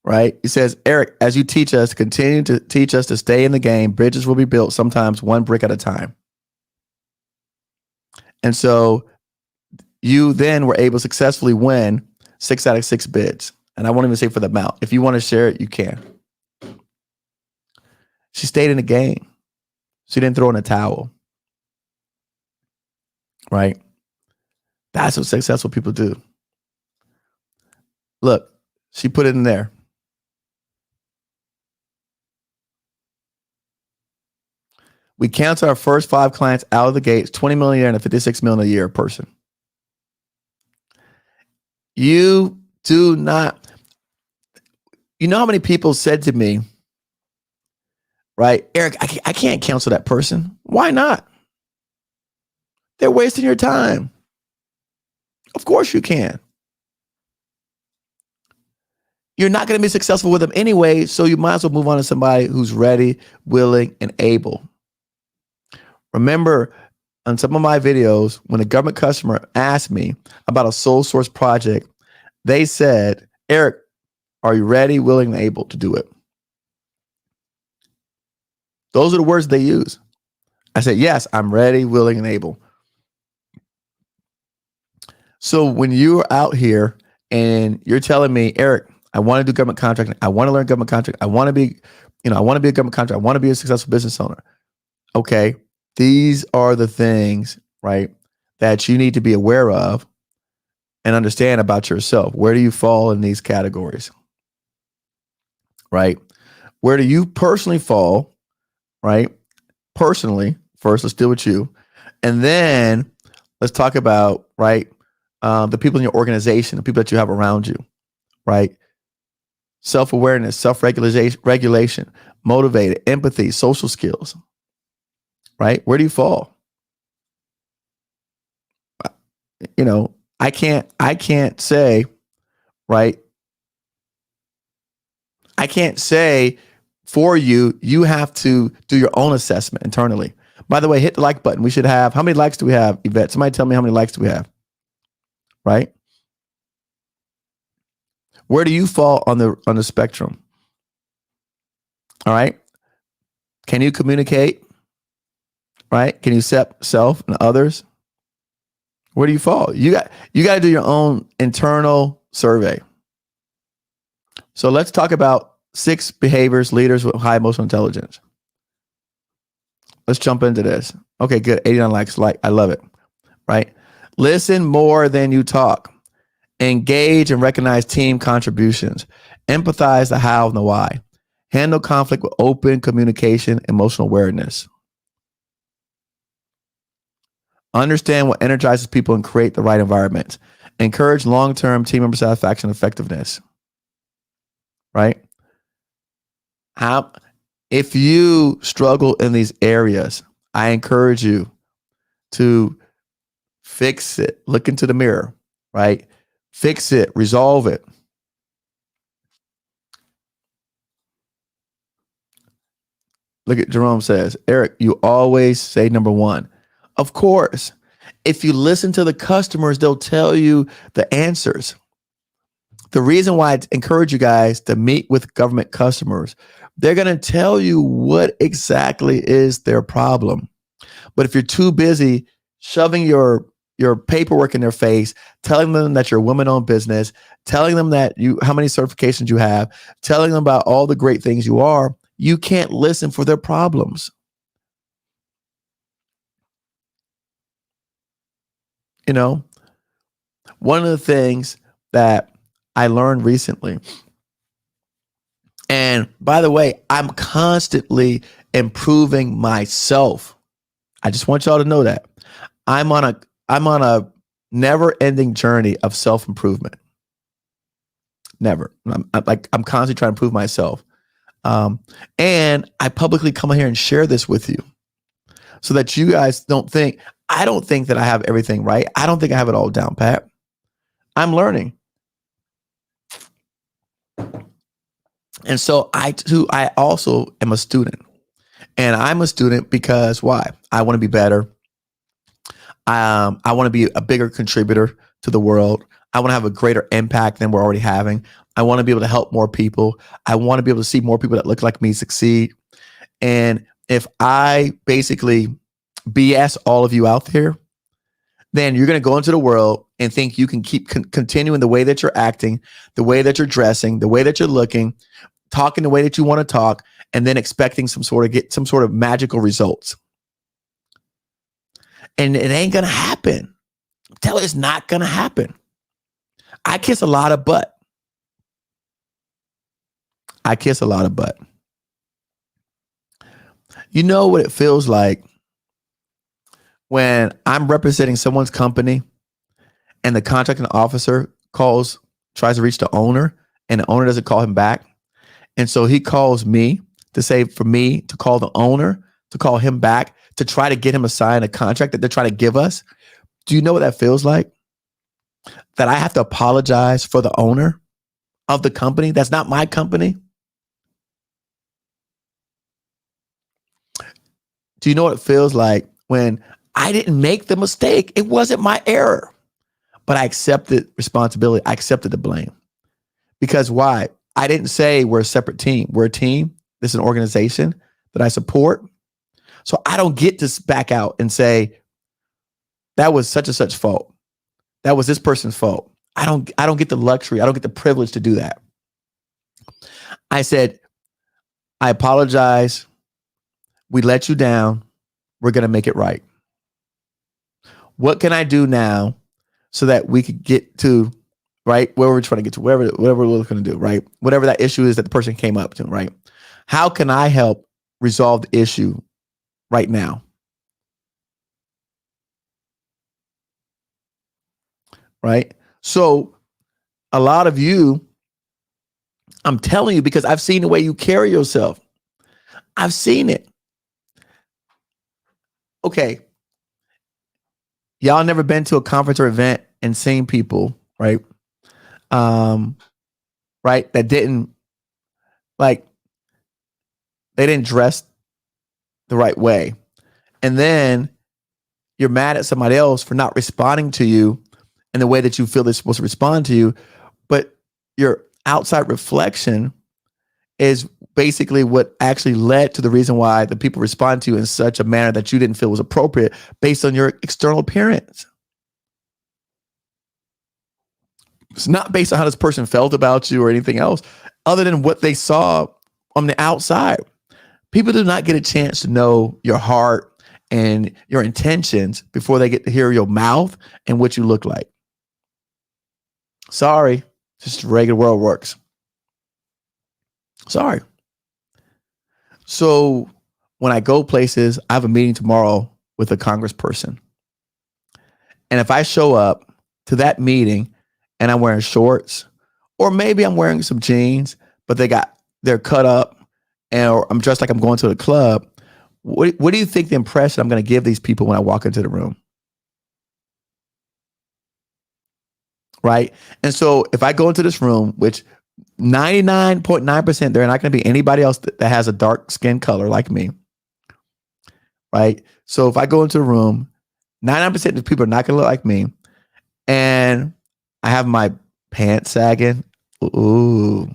right? He says, Eric, as you teach us, continue to teach us to stay in the game, bridges will be built, sometimes one brick at a time. And so you then were able to successfully win 6 out of 6 bids. And I won't even say for the amount. If you want to share it, you can. She stayed in the game. She didn't throw in a towel. Right? That's what successful people do. Look, she put it in there. We cancel our first 5 clients out of the gates, 20 million a year and a 56 million a year person. You do not, you know how many people said to me, right, Eric, I can't cancel that person. Why not? They're wasting your time. Of course you can. You're not going to be successful with them anyway, so you might as well move on to somebody who's ready, willing, and able. Remember, on some of my videos, when a government customer asked me about a sole source project, they said, Eric, are you ready, willing, and able to do it? Those are the words they use. I said, yes, I'm ready, willing, and able. So when you're out here and you're telling me, Eric, I want to do government contracting, I want to learn government contracting, I want to be a government contractor, I want to be a successful business owner. Okay, these are the things, right, that you need to be aware of and understand about yourself. Where do you fall in these categories? Right? Where do you personally fall? Right? Personally, first, let's deal with you. And then let's talk about, right, the people in your organization, the people that you have around you, right? Self-awareness, self-regulation, motivated, empathy, social skills, right? Where do you fall? You know, I can't say, right? I can't say for you. You have to do your own assessment internally. By the way, hit the like button. We should have, how many likes do we have, Yvette? Somebody tell me how many likes do we have, right? Where do you fall on the spectrum? All right. Can you communicate? Right? Can you accept self and others? Where do you fall? You got to do your own internal survey. So let's talk about 6 behaviors leaders with high emotional intelligence. Let's jump into this. Okay, good. 89 likes. Like, I love it. Right? Listen more than you talk. Engage and recognize team contributions. Empathize the how and the why. Handle conflict with open communication, emotional awareness. Understand what energizes people and create the right environment. Encourage long-term team member satisfaction and effectiveness. Right? If you struggle in these areas, I encourage you to fix it. Look into the mirror, right? Fix it, resolve it. Look at Jerome says, Eric, you always say number 1. Of course, if you listen to the customers, they'll tell you the answers. The reason why I encourage you guys to meet with government customers, they're going to tell you what exactly is their problem. But if you're too busy shoving your paperwork in their face, telling them that you're a woman-owned business, telling them that how many certifications you have, telling them about all the great things you are, you can't listen for their problems. You know, one of the things that I learned recently, and by the way, I'm constantly improving myself. I just want y'all to know that I'm on a never-ending journey of self-improvement. Never. I'm constantly trying to improve myself. And I publicly come here and share this with you so that you guys I don't think that I have everything right. I don't think I have it all down pat. I'm learning. And so I also am a student. And I'm a student because why? I want to be better. I want to be a bigger contributor to the world. I want to have a greater impact than we're already having. I want to be able to help more people. I want to be able to see more people that look like me succeed. And if I basically BS all of you out there, then you're going to go into the world and think you can keep continuing the way that you're acting, the way that you're dressing, the way that you're looking, talking the way that you want to talk, and then expecting some sort of magical results. And it ain't going to happen. Tell it it's not going to happen. I kiss a lot of butt. You know what it feels like when I'm representing someone's company and the contracting officer tries to reach the owner, and the owner doesn't call him back. And so he calls me to say for me to call the owner, to call him back, to try to get him to sign a contract that they're trying to give us. Do you know what that feels like? That I have to apologize for the owner of the company that's not my company? Do you know what it feels like when I didn't make the mistake? It wasn't my error, but I accepted responsibility. I accepted the blame. Because why? I didn't say we're a separate team. We're a team. This is an organization that I support. So I don't get to back out and say, that was such and such fault. That was this person's fault. I don't get the luxury. I don't get the privilege to do that. I said, I apologize. We let you down. We're going to make it right. What can I do now so that we could get to, right, where we're trying to get to, whatever we're looking to do, right? Whatever that issue is that the person came up to, right? How can I help resolve the issue right now? Right? So a lot of you, I'm telling you, because I've seen the way you carry yourself. I've seen it. Okay. Y'all never been to a conference or event and seen people, right? Right, that didn't, like, They didn't dress the right way. And then you're mad at somebody else for not responding to you in the way that you feel they're supposed to respond to you. But your outside reflection is basically what actually led to the reason why the people respond to you in such a manner that you didn't feel was appropriate based on your external appearance. It's not based on how this person felt about you or anything else other than what they saw on the outside. People do not get a chance to know your heart and your intentions before they get to hear your mouth and what you look like. Sorry, just the regular world works. Sorry. So when I go places, I have a meeting tomorrow with a congressperson. And if I show up to that meeting and I'm wearing shorts, or maybe I'm wearing some jeans, but they're cut up, and I'm dressed like I'm going to the club, what do you think the impression I'm going to give these people when I walk into the room? Right? And so if I go into this room, which 99.9%, they're not going to be anybody else that has a dark skin color like me. Right? So if I go into a room, 99% of the people are not going to look like me. And I have my pants sagging. Ooh.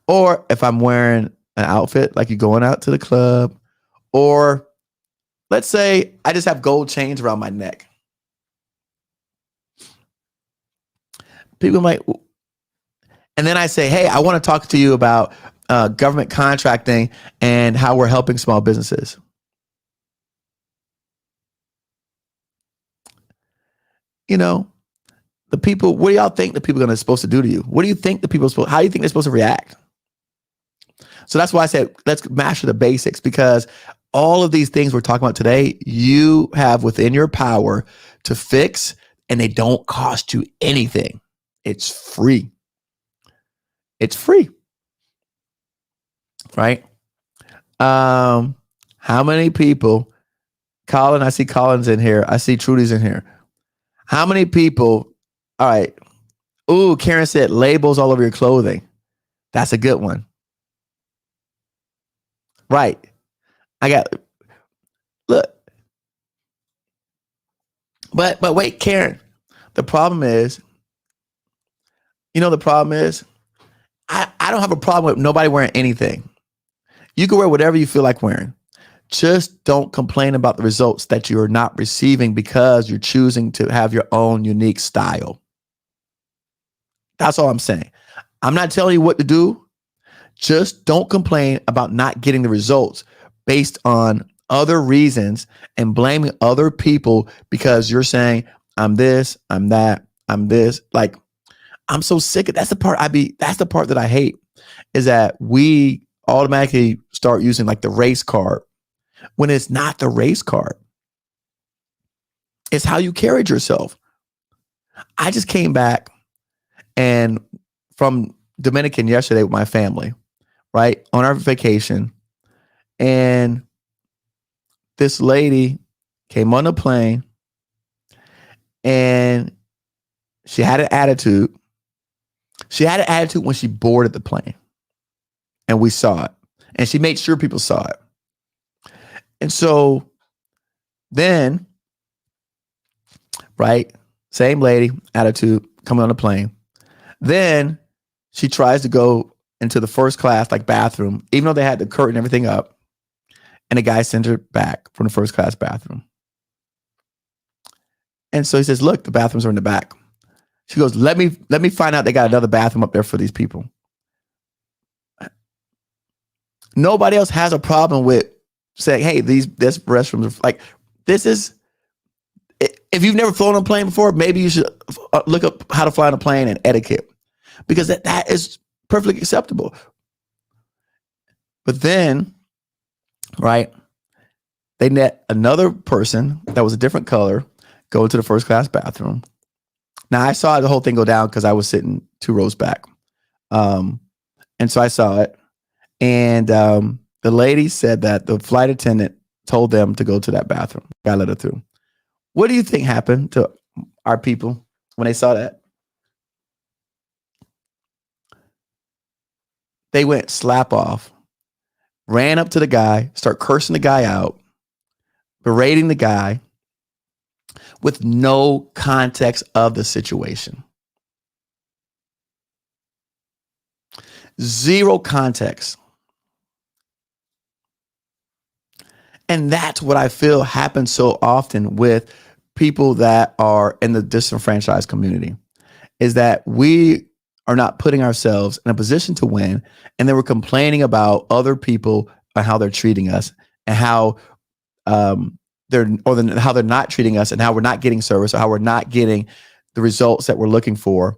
Or if I'm wearing an outfit like you're going out to the club, or let's say I just have gold chains around my neck. People might, and then I say, hey, I want to talk to you about government contracting and how we're helping small businesses. You know, the people, what do y'all think the people are supposed to do to you? What do you think how do you think they're supposed to react? So that's why I said, let's master the basics, because all of these things we're talking about today, you have within your power to fix, and they don't cost you anything. It's free. It's free. Right? How many people, Colin, I see Colin's in here. I see Trudy's in here. How many people, all right. Ooh, Karen said labels all over your clothing. That's a good one. Right. Look. But wait, Karen, the problem is, I don't have a problem with nobody wearing anything. You can wear whatever you feel like wearing. Just don't complain about the results that you're not receiving because you're choosing to have your own unique style. That's all I'm saying. I'm not telling you what to do. Just don't complain about not getting the results based on other reasons and blaming other people because you're saying, I'm this, I'm that, I'm this. Like, I'm so sick of that's the part that I hate, is that we automatically start using like the race card when it's not the race card. It's how you carried yourself. I just came back and from Dominican yesterday with my family, right? On our vacation. And this lady came on the plane and she had an attitude. She had an attitude when she boarded the plane. And we saw it. And she made sure people saw it. And so then, right, same lady, attitude, coming on the plane. Then she tries to go into the first class, like bathroom, even though they had the curtain and everything up. And the guy sends her back from the first class bathroom. And so he says, look, the bathrooms are in the back. She goes, let me find out they got another bathroom up there for these people. Nobody else has a problem with saying, hey, this restrooms are like, this is, if you've never flown on a plane before, maybe you should look up how to fly on a plane and etiquette, because that is perfectly acceptable. But then, right, they met another person that was a different color go into the first class bathroom. Now, I saw the whole thing go down because I was sitting 2 rows back. And so I saw it. And the lady said that the flight attendant told them to go to that bathroom. Guy let her through. What do you think happened to our people when they saw that? They went slap off ran up to the guy, start cursing the guy out, berating the guy with no context of the situation. Zero context. And that's what I feel happens so often with people that are in the disenfranchised community, is that we are not putting ourselves in a position to win. And then we're complaining about other people and how they're treating us, and how how they're not treating us, and how we're not getting service, or how we're not getting the results that we're looking for.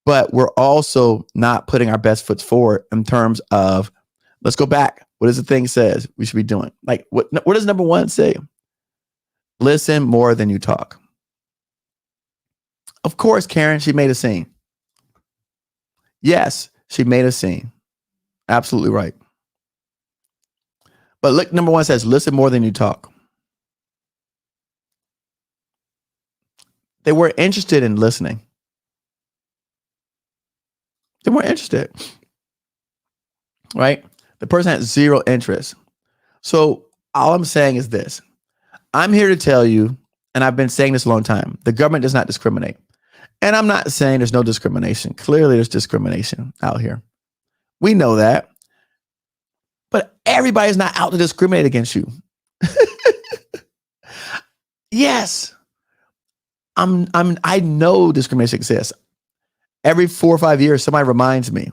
But we're also not putting our best foot forward in terms of, let's go back. What does the thing says we should be doing? Like, what does number one say? Listen more than you talk. Of course, Karen, she made a scene. Yes, she made a scene. Absolutely right. But look, number one says, listen more than you talk. They weren't interested in listening. They weren't interested. Right? The person had zero interest. So all I'm saying is this. I'm here to tell you, and I've been saying this a long time, the government does not discriminate. And I'm not saying there's no discrimination. Clearly, there's discrimination out here. We know that. But everybody's not out to discriminate against you. Yes. I know discrimination exists. Every 4 or 5 years, somebody reminds me.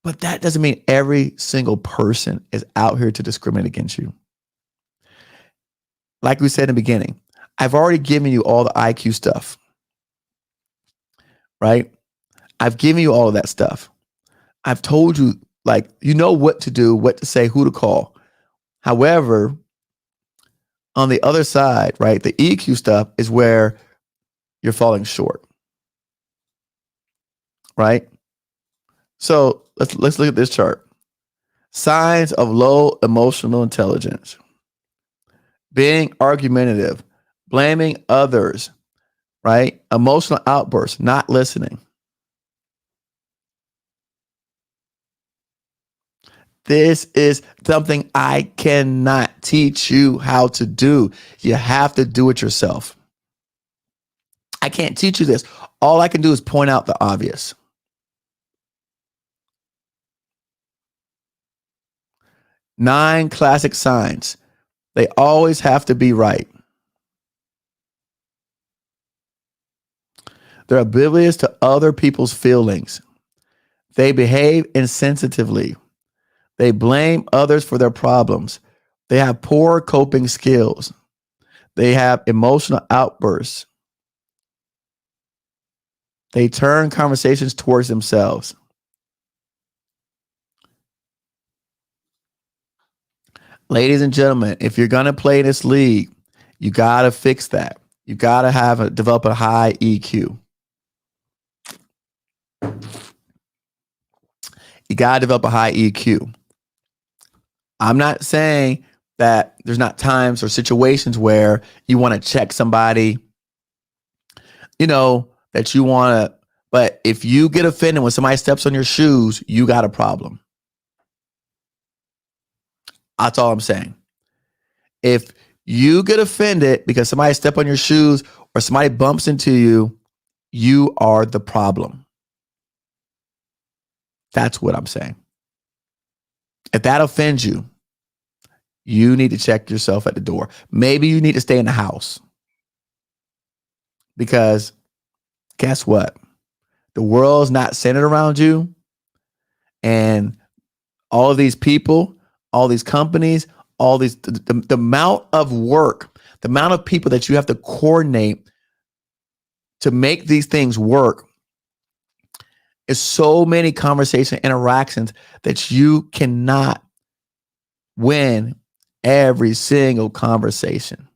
But that doesn't mean every single person is out here to discriminate against you. Like we said in the beginning, I've already given you all the IQ stuff, right? I've given you all of that stuff. I've told you, like, you know what to do, what to say, who to call. However, on the other side, right, the EQ stuff is where you're falling short, right? So let's look at this chart. Signs of low emotional intelligence: being argumentative, blaming others, right? Emotional outbursts, not listening. This is something I cannot teach you how to do. You have to do it yourself. I can't teach you this. All I can do is point out the obvious. Nine classic signs. They always have to be right. They're oblivious to other people's feelings. They behave insensitively. They blame others for their problems. They have poor coping skills. They have emotional outbursts. They turn conversations towards themselves. Ladies and gentlemen, if you're going to play this league, you got to fix that. You got to develop a high EQ. You got to develop a high EQ. I'm not saying that there's not times or situations where you want to check somebody, that you want to, but if you get offended when somebody steps on your shoes, you got a problem. That's all I'm saying. If you get offended because somebody steps on your shoes or somebody bumps into you, you are the problem. That's what I'm saying. If that offends you, you need to check yourself at the door. Maybe you need to stay in the house. Because guess what? The world's not centered around you. And all of these people, all these companies, all these, the amount of work, the amount of people that you have to coordinate to make these things work is so many conversation interactions that you cannot win every single conversation.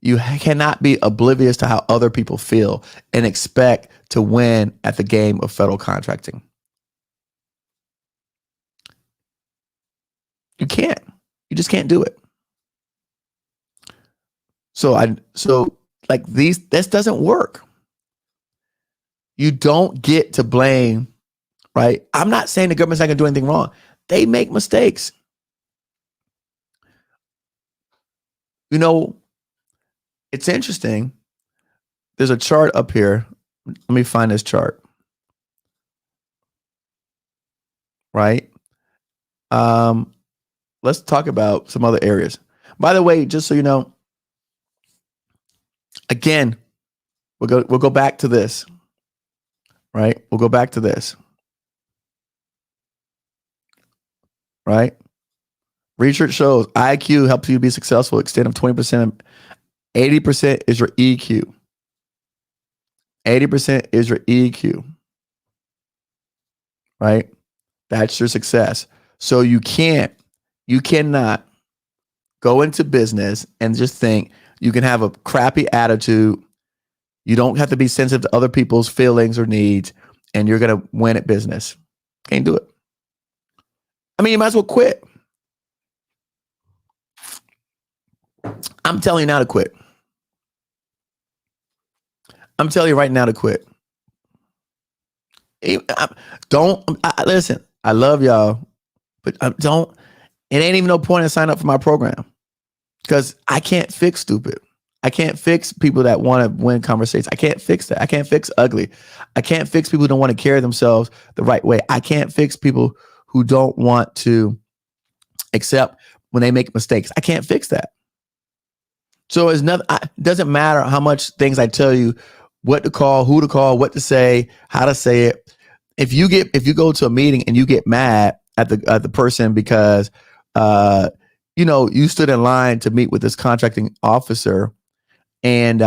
You cannot be oblivious to how other people feel and expect to win at the game of federal contracting. You can't. You just can't do it. This doesn't work. You don't get to blame, right? I'm not saying the government's not going to do anything wrong. They make mistakes. You know, it's interesting. There's a chart up here. Let me find this chart, right? Um, let's talk about some other areas. By the way, just so you know, again, we'll go back to this, right? We'll go back to this, right? Research shows IQ helps you be successful. Extent of 20%. 80% is your EQ. 80% is your EQ, right? That's your success. So you cannot go into business and just think you can have a crappy attitude. You don't have to be sensitive to other people's feelings or needs, and you're going to win at business. Can't do it. I mean, you might as well quit. I'm telling you now to quit. I'm telling you right now to quit. Listen, I love y'all, but it ain't even no point in signing up for my program because I can't fix stupid. I can't fix people that want to win conversations. I can't fix that. I can't fix ugly. I can't fix people who don't want to carry themselves the right way. I can't fix people who don't want to accept when they make mistakes. I can't fix that. So it doesn't matter how much things I tell you, what to call, who to call, what to say, how to say it. If you go to a meeting and you get mad at the person because you stood in line to meet with this contracting officer and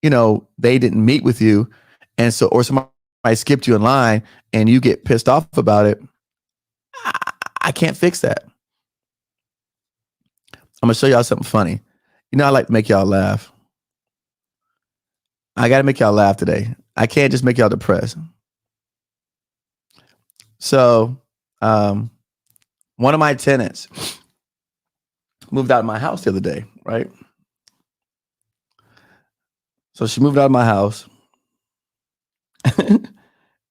they didn't meet with you, and so or somebody skipped you in line and you get pissed off about it, I can't fix that. I'm gonna show y'all something funny. I like to make y'all laugh. I got to make y'all laugh today. I can't just make y'all depressed. So, one of my tenants moved out of my house the other day, right? So she moved out of my house.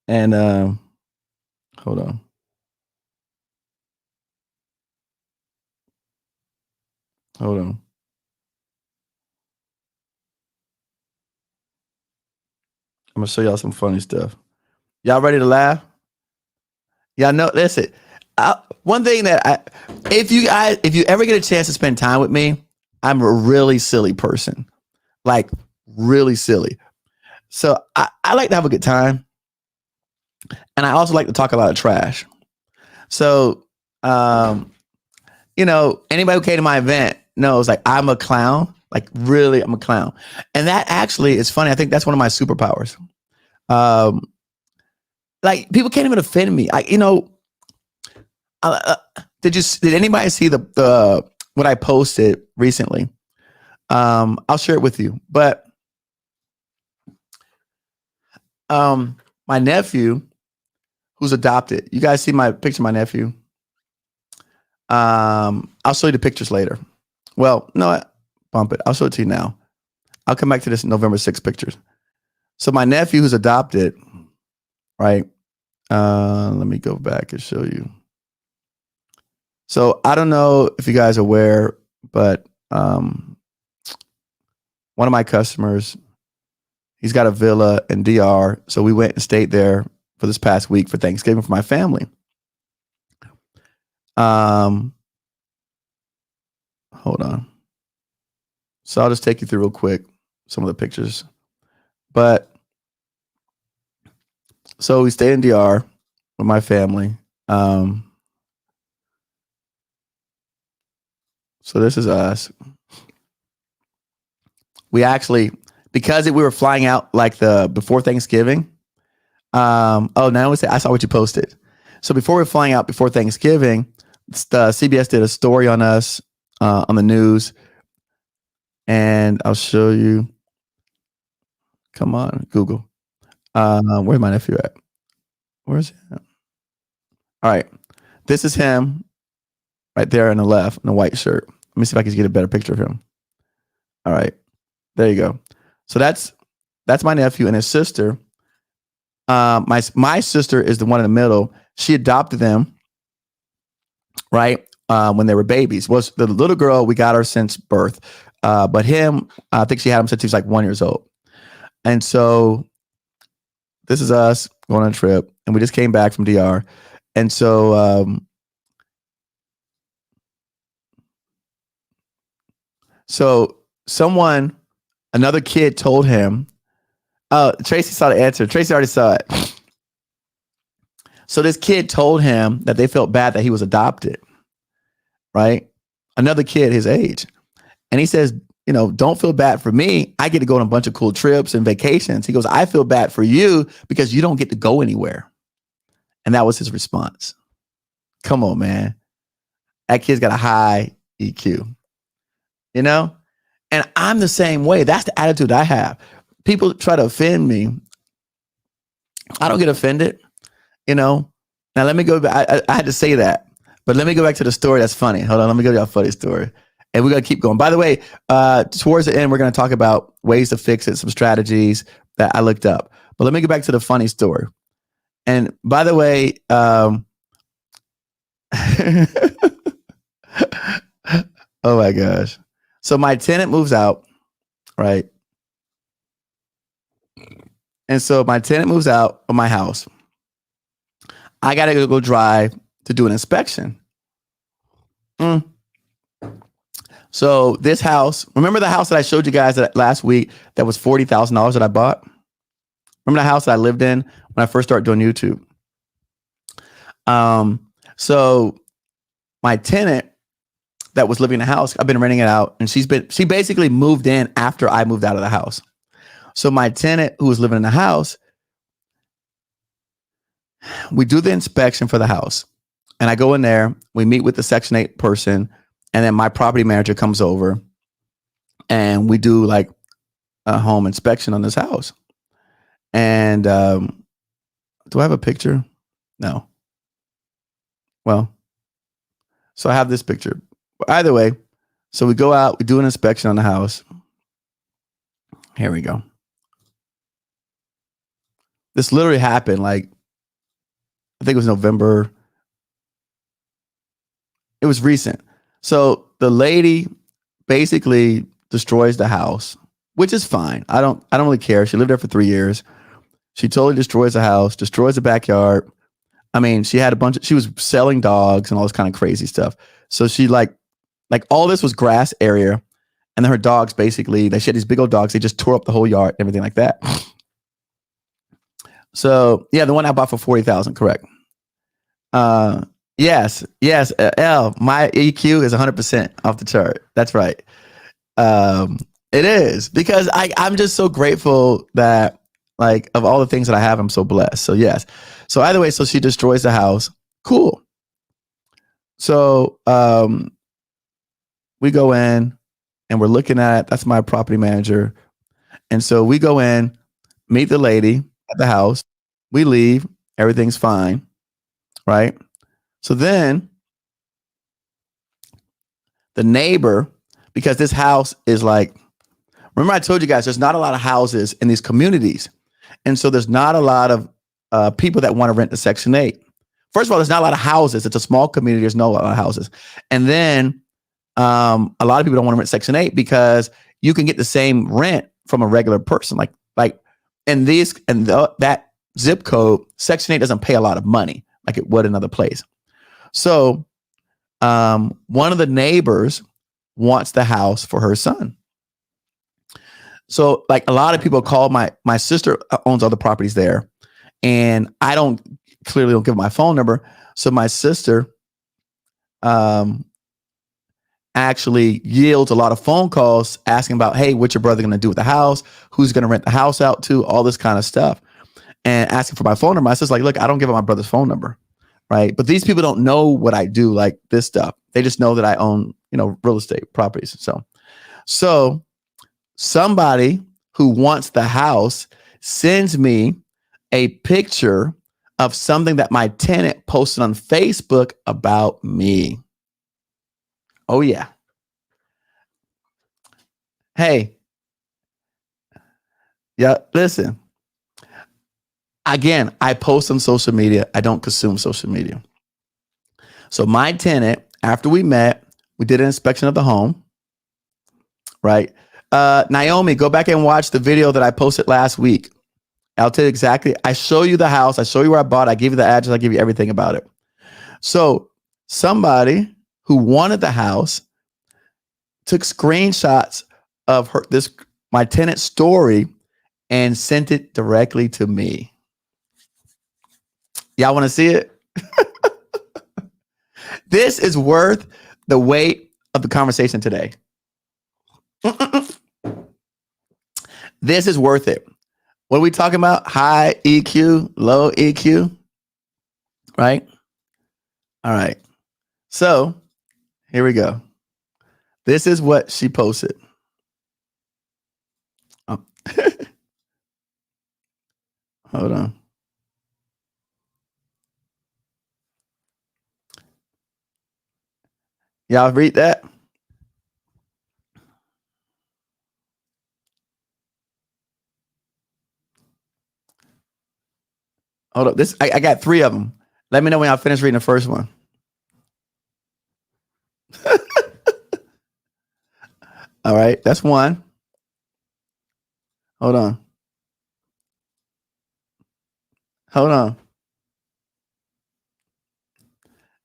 And hold on. Hold on. I'm gonna show y'all some funny stuff. Y'all ready to laugh? Y'all know. Listen, one thing that if you ever get a chance to spend time with me, I'm a really silly person, like really silly. So I like to have a good time, and I also like to talk a lot of trash. So, anybody who came to my event knows, like, I'm a clown. Like, really, I'm a clown, and that actually is funny. I think that's one of my superpowers. Like, people can't even offend me. Did anybody see the what I posted recently? I'll share it with you. But my nephew, who's adopted, you guys see my picture of my nephew? I'll show you the pictures later. Well, no, bump it. I'll show it to you now. I'll come back to this November 6th pictures. So my nephew who's adopted, right? Let me go back and show you. So I don't know if you guys are aware, but one of my customers, he's got a villa in DR. So we went and stayed there for this past week for Thanksgiving for my family. Hold on. So I'll just take you through real quick some of the pictures. But so we stayed in DR with my family. So this is us. We actually, because we were flying out like before Thanksgiving. Now I saw what you posted. So before we were flying out before Thanksgiving, CBS did a story on us on the news, and I'll show you. Come on, Google. Where's my nephew at? Where's he at? All right, this is him right there on the left in a white shirt. Let me see if I can get a better picture of him. All right, there you go. So that's my nephew and his sister. My sister is the one in the middle. She adopted them, right? When they were babies. Was the little girl, we got her since birth. But him, I think she had him since he was like 1 year old. And so this is us going on a trip, and we just came back from DR. And so another kid told him, oh, Tracy saw the answer. Tracy already saw it. So this kid told him that they felt bad that he was adopted, right? Another kid his age. And he says, don't feel bad for me. I get to go on a bunch of cool trips and vacations. He goes, I feel bad for you because you don't get to go anywhere. And that was his response. Come on, man. That kid's got a high EQ, And I'm the same way. That's the attitude I have. People try to offend me. I don't get offended, Now, let me go back. I had to say that, but let me go back to the story that's funny. Hold on. Let me go to a funny story. And we're going to keep going. By the way, towards the end, we're going to talk about ways to fix it, some strategies that I looked up. But let me get back to the funny story. And by the way, oh my gosh. So my tenant moves out, right? And so my tenant moves out of my house. I got to go drive to do an inspection. So this house, remember the house that I showed you guys last week that was $40,000 that I bought? Remember the house that I lived in when I first started doing YouTube? So my tenant that was living in the house, I've been renting it out, and she basically moved in after I moved out of the house. So my tenant who was living in the house, we do the inspection for the house, and I go in there, we meet with the Section 8 person, and then my property manager comes over, and we do like a home inspection on this house. And do I have a picture? No. Well, so I have this picture. Either way, so we go out, we do an inspection on the house. Here we go. This literally happened like, I think it was November. It was recent. So the lady basically destroys the house, which is fine. I don't really care. She lived there for 3 years. She totally destroys the house, destroys the backyard. I mean, she was selling dogs and all this kind of crazy stuff. So she like all this was grass area. And then her dogs basically, she had these big old dogs. They just tore up the whole yard, everything like that. So yeah, the one I bought for $40,000, correct. Yes. L, my EQ is 100% off the chart. That's right. It is because I'm just so grateful that like of all the things that I have, I'm so blessed. So yes. So either way, so she destroys the house. Cool. So we go in and we're looking at, that's my property manager. And so we go in, meet the lady at the house. We leave. Everything's fine. Right. So then the neighbor, because this house is like, remember I told you guys, there's not a lot of houses in these communities. And so there's not a lot of people that want to rent the Section 8. First of all, there's not a lot of houses. It's a small community. There's no a lot of houses. And then a lot of people don't want to rent Section 8 because you can get the same rent from a regular person. Like in that zip code, Section 8 doesn't pay a lot of money like it would another place. So one of the neighbors wants the house for her son. So like a lot of people call my sister owns other properties there, and I clearly don't give my phone number. So my sister actually yields a lot of phone calls asking about, hey, what's your brother going to do with the house? Who's going to rent the house out to? All this kind of stuff, and asking for my phone number. I says like, look, I don't give out my brother's phone number, right? But these people don't know what I do, like this stuff. They just know that I own, real estate properties. So somebody who wants the house sends me a picture of something that my tenant posted on Facebook about me. Oh, yeah. Hey. Yeah, listen. Again, I post on social media. I don't consume social media. So my tenant, after we met, we did an inspection of the home, right? Naomi, go back and watch the video that I posted last week. I'll tell you exactly. I show you the house. I show you where I bought it. I give you the address. I give you everything about it. So somebody who wanted the house took screenshots of my tenant's story and sent it directly to me. Y'all want to see it? This is worth the weight of the conversation today. This is worth it. What are we talking about? High EQ, low EQ, right? All right. So here we go. This is what she posted. Oh. Hold on. Y'all read that? Hold up. I got 3 of them. Let me know when I finish reading the first one. All right, that's one. Hold on.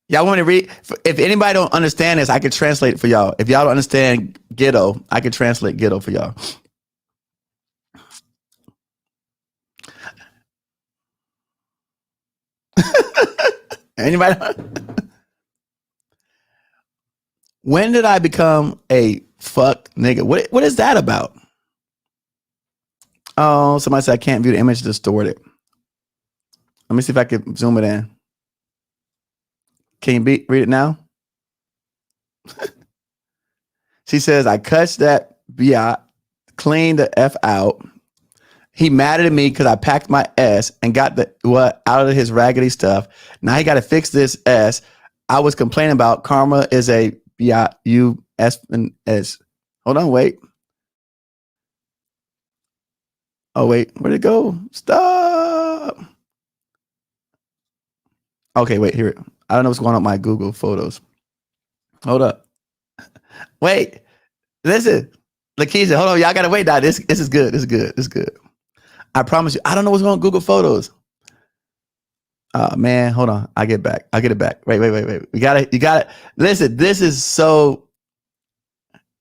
Y'all want me to read? If anybody don't understand this, I can translate it for y'all. If y'all don't understand ghetto, I can translate ghetto for y'all. Anybody? When did I become a fuck nigga? What is that about? Oh, somebody said I can't view the image distorted. Let me see if I can zoom it in. Can you read it now? She says, I cussed that biatch, cleaned the F out. He mad at me because I packed my S and got the what out of his raggedy stuff. Now he got to fix this S. I was complaining about karma is a biatch and S. Hold on, wait. Oh, wait. Where'd it go? Stop. Okay, wait, here. I don't know what's going on with my Google Photos. Hold up. Wait. Listen. Lakeisha, hold on. Y'all got to wait now. This is good. This is good. This is good. I promise you. I don't know what's going on Google Photos. Oh, man. Hold on. I'll get it back. Wait. You got it. Listen, this is so...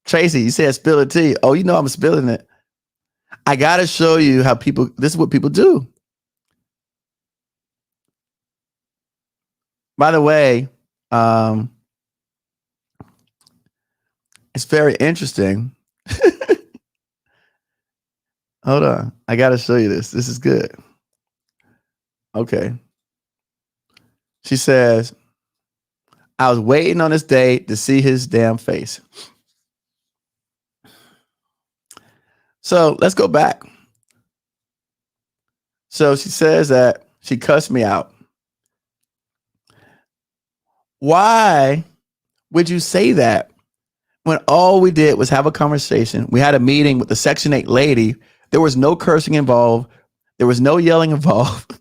Tracy, you said spill the tea. Oh, you know I'm spilling it. I got to show you how this is what people do. By the way, it's very interesting. Hold on. I got to show you this. This is good. Okay. She says, I was waiting on this day to see his damn face. So let's go back. So she says that she cussed me out. Why would you say that when all we did was have a conversation? We had a meeting with the Section 8 lady. There was no cursing involved. There was no yelling involved.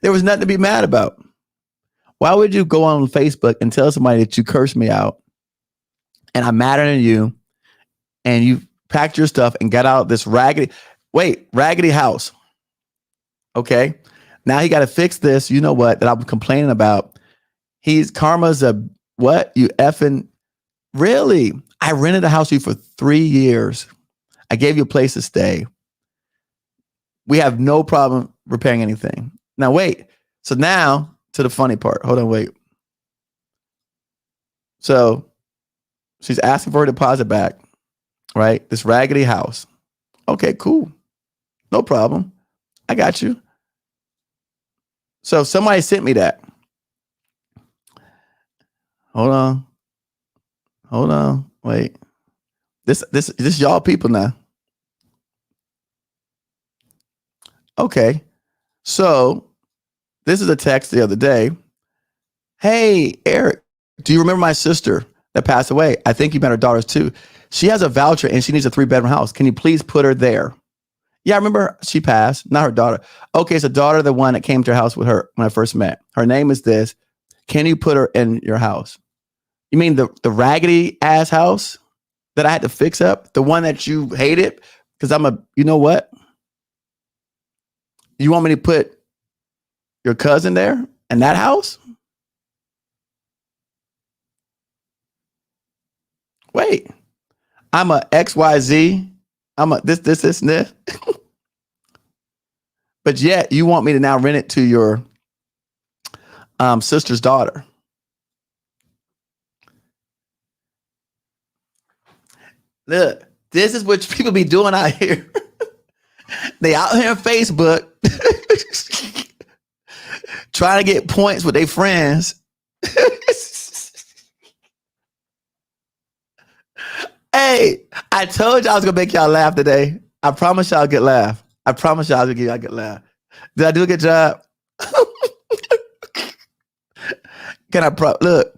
There was nothing to be mad about. Why would you go on Facebook and tell somebody that you cursed me out and I'm madder than you and you packed your stuff and got out this raggedy house? Okay. Now he got to fix this. You know what? That I'm complaining about. Karma's a what? You effing really? I rented a house for you for 3 years. I gave you a place to stay. We have no problem repairing anything. Now wait. So now to the funny part. Hold on, wait. So she's asking for her deposit back, right? This raggedy house. Okay, cool. No problem. I got you. So somebody sent me that. Hold on. Wait. This y'all people now. Okay. So this is a text the other day. Hey, Eric, do you remember my sister that passed away? I think you met her daughters too. She has a voucher and she needs a 3-bedroom house. Can you please put her there? Yeah, I remember she passed, not her daughter. Okay, so daughter, the one that came to her house with her when I first met. Her name is this. Can you put her in your house? You mean the raggedy ass house that I had to fix up? The one that you hated? Because you know what? You want me to put your cousin there in that house? Wait, I'm a XYZ. I'm a this, and this. But yet you want me to now rent it to your sister's daughter. Look, this is what people be doing out here. They out here on Facebook trying to get points with their friends. Hey, I told you I was gonna make y'all laugh today. I promise y'all a good laugh. I promise y'all I was gonna give y'all a good laugh. Did I do a good job? Can I look?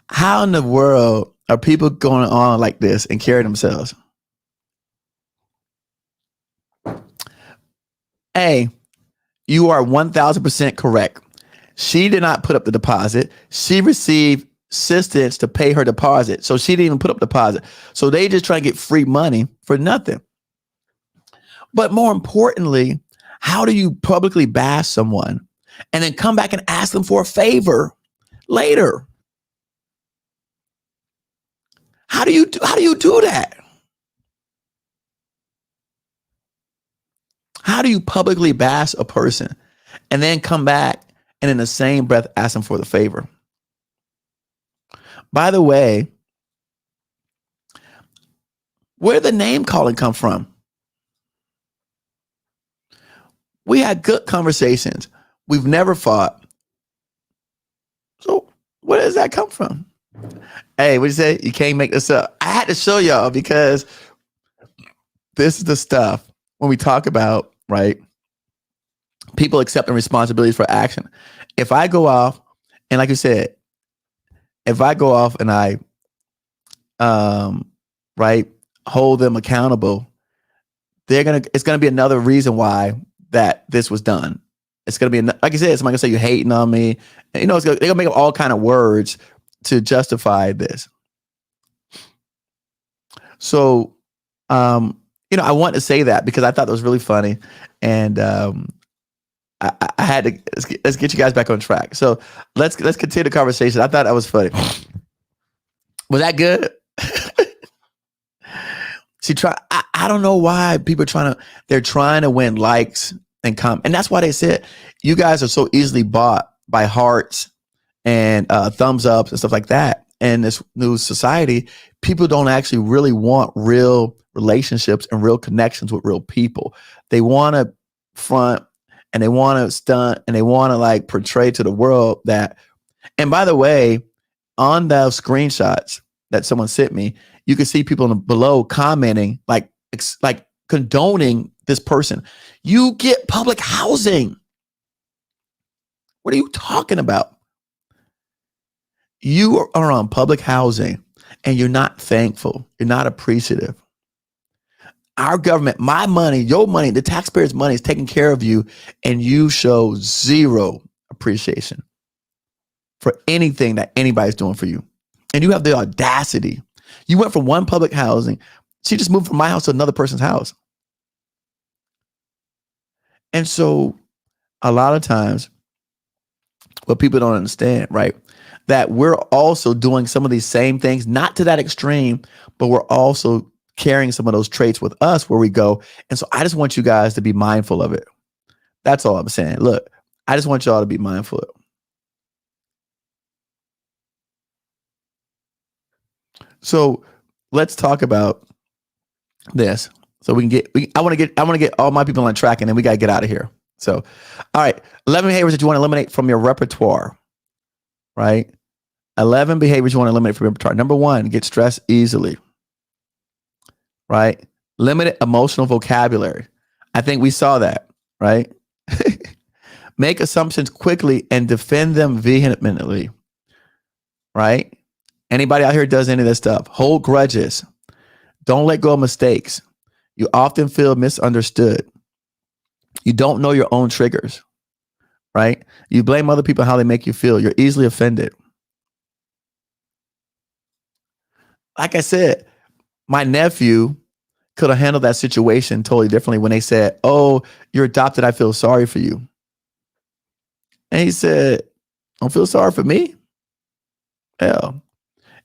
How in the world are people going on like this and carrying themselves? Hey, you are 1,000% correct. She did not put up the deposit. She received assistance to pay her deposit. So she didn't even put up deposit. So they just try to get free money for nothing. But more importantly, how do you publicly bash someone and then come back and ask them for a favor later? How do you do that? How do you publicly bash a person and then come back and in the same breath ask them for the favor? By the way, where did the name calling come from? We had good conversations. We've never fought. So where does that come from? Hey, what you say? You can't make this up. I had to show y'all because this is the stuff when we talk about, right? People accepting responsibilities for action. If I go off, and like you said, if I go off and I, right, hold them accountable, it's gonna be another reason why that this was done. It's gonna be like you said, somebody gonna say you're hating on me. And, they're gonna make up all kind of words to justify this. So, I want to say that because I thought that was really funny, and I had to let's get you guys back on track. So let's continue the conversation. I thought that was funny. Was that good? I don't know why people they're trying to win likes and and that's why they said you guys are so easily bought by hearts and thumbs ups and stuff like that. In this new society, people don't actually really want real relationships and real connections with real people. They want to front and they want to stunt and they want to like portray to the world that. And by the way, on those screenshots that someone sent me, you can see people below commenting like condoning this person. You get public housing. What are you talking about? You are on public housing and you're not thankful. You're not appreciative. Our government, my money, your money, the taxpayers' money is taking care of you, and you show zero appreciation for anything that anybody's doing for you. And you have the audacity. You went from one public housing. She just moved from my house to another person's house. And so a lot of times what people don't understand, right? That we're also doing some of these same things, not to that extreme, but we're also carrying some of those traits with us where we go. And so I just want you guys to be mindful of it. That's all I'm saying. Look, I just want y'all to be mindful of it. So let's talk about this. So we can I want to get all my people on track, and then we got to get out of here. So, all right, 11 behaviors that you want to eliminate from your repertoire, right? 11 behaviors you want to eliminate from your repertoire. Number 1, get stressed easily, right? Limited emotional vocabulary. I think we saw that, right? Make assumptions quickly and defend them vehemently, right? Anybody out here does any of this stuff? Hold grudges. Don't let go of mistakes. You often feel misunderstood. You don't know your own triggers, right? You blame other people how they make you feel. You're easily offended. Like I said, my nephew could have handled that situation totally differently when they said, "Oh, you're adopted. I feel sorry for you." And he said, "Don't feel sorry for me." Hell,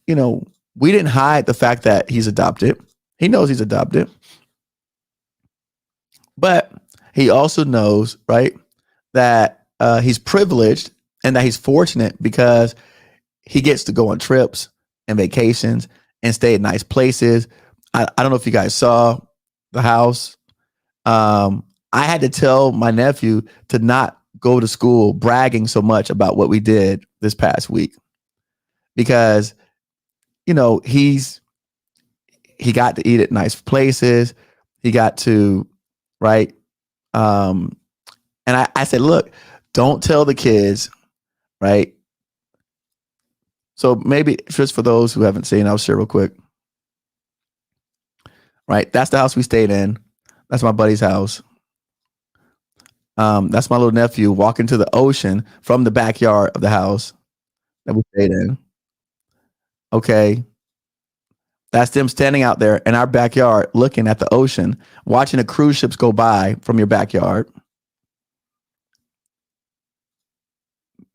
you know, we didn't hide the fact that he's adopted. He knows he's adopted, but he also knows, right, that he's privileged and that he's fortunate because he gets to go on trips and vacations and stay at nice places. I don't know if you guys saw the house. I had to tell my nephew to not go to school bragging so much about what we did this past week because he got to eat at nice places. He got to right. Um, and I said, look, don't tell the kids, right? So maybe just for those who haven't seen, I'll share real quick. Right, that's the house we stayed in. That's my buddy's house. That's my little nephew walking to the ocean from the backyard of the house that we stayed in. Okay, that's them standing out there in our backyard looking at the ocean, watching the cruise ships go by from your backyard.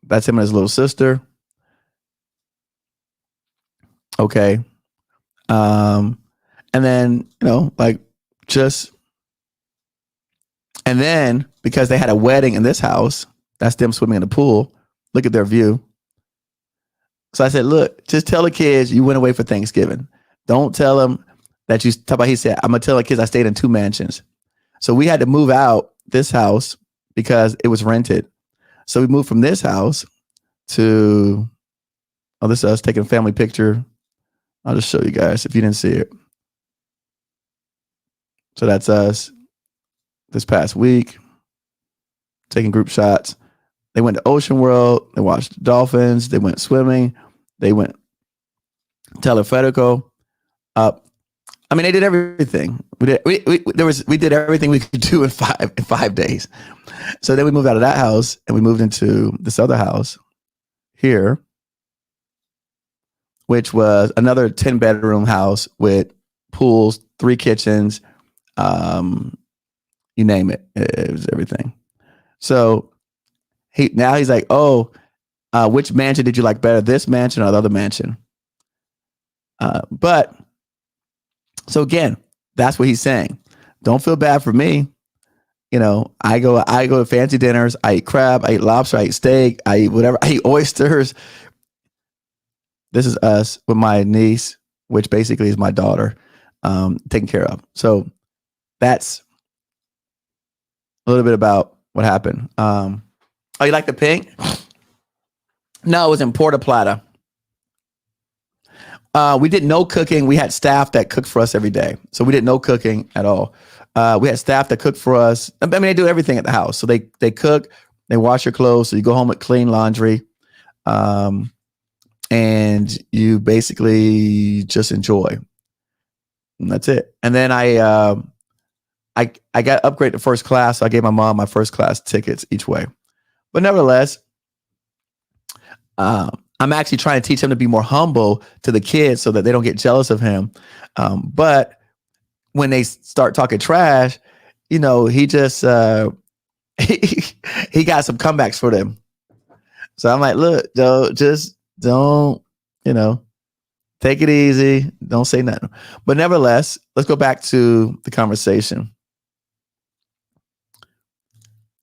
That's him and his little sister. Okay. And then, like just, and then because they had a wedding in this house, that's them swimming in the pool. Look at their view. So I said, look, just tell the kids you went away for Thanksgiving. Don't tell them that you talk about, he said, I'm going to tell the kids I stayed in 2 mansions. So we had to move out this house because it was rented. So we moved from this house to, this is us taking a family picture. I'll just show you guys if you didn't see it. So that's us this past week taking group shots. They went to Ocean World. They watched dolphins. They went swimming. They went teleférico. I mean, they did everything. We did everything we could do in 5 days. So then we moved out of that house and we moved into this other house here, which was another 10-bedroom house with pools, 3 kitchens, you name it. It was everything. So he's like, oh, which mansion did you like better, this mansion or the other mansion? But so again, that's what he's saying. Don't feel bad for me. I go to fancy dinners. I eat crab. I eat lobster. I eat steak. I eat whatever. I eat oysters. This is us with my niece, which basically is my daughter, taken care of. So that's a little bit about what happened. Oh, you like the pink? No, it was in Puerto Plata. We did no cooking. We had staff that cooked for us every day. So we did no cooking at all. We had staff that cooked for us. I mean, they do everything at the house. So they cook, they wash your clothes. So you go home with clean laundry. And you basically just enjoy. And that's it. And then I got upgraded to first class. So I gave my mom my first class tickets each way. But nevertheless, I'm actually trying to teach him to be more humble to the kids so that they don't get jealous of him. But when they start talking trash, he just he got some comebacks for them. So I'm like, look, Joe, just don't, take it easy. Don't say nothing. But nevertheless, let's go back to the conversation.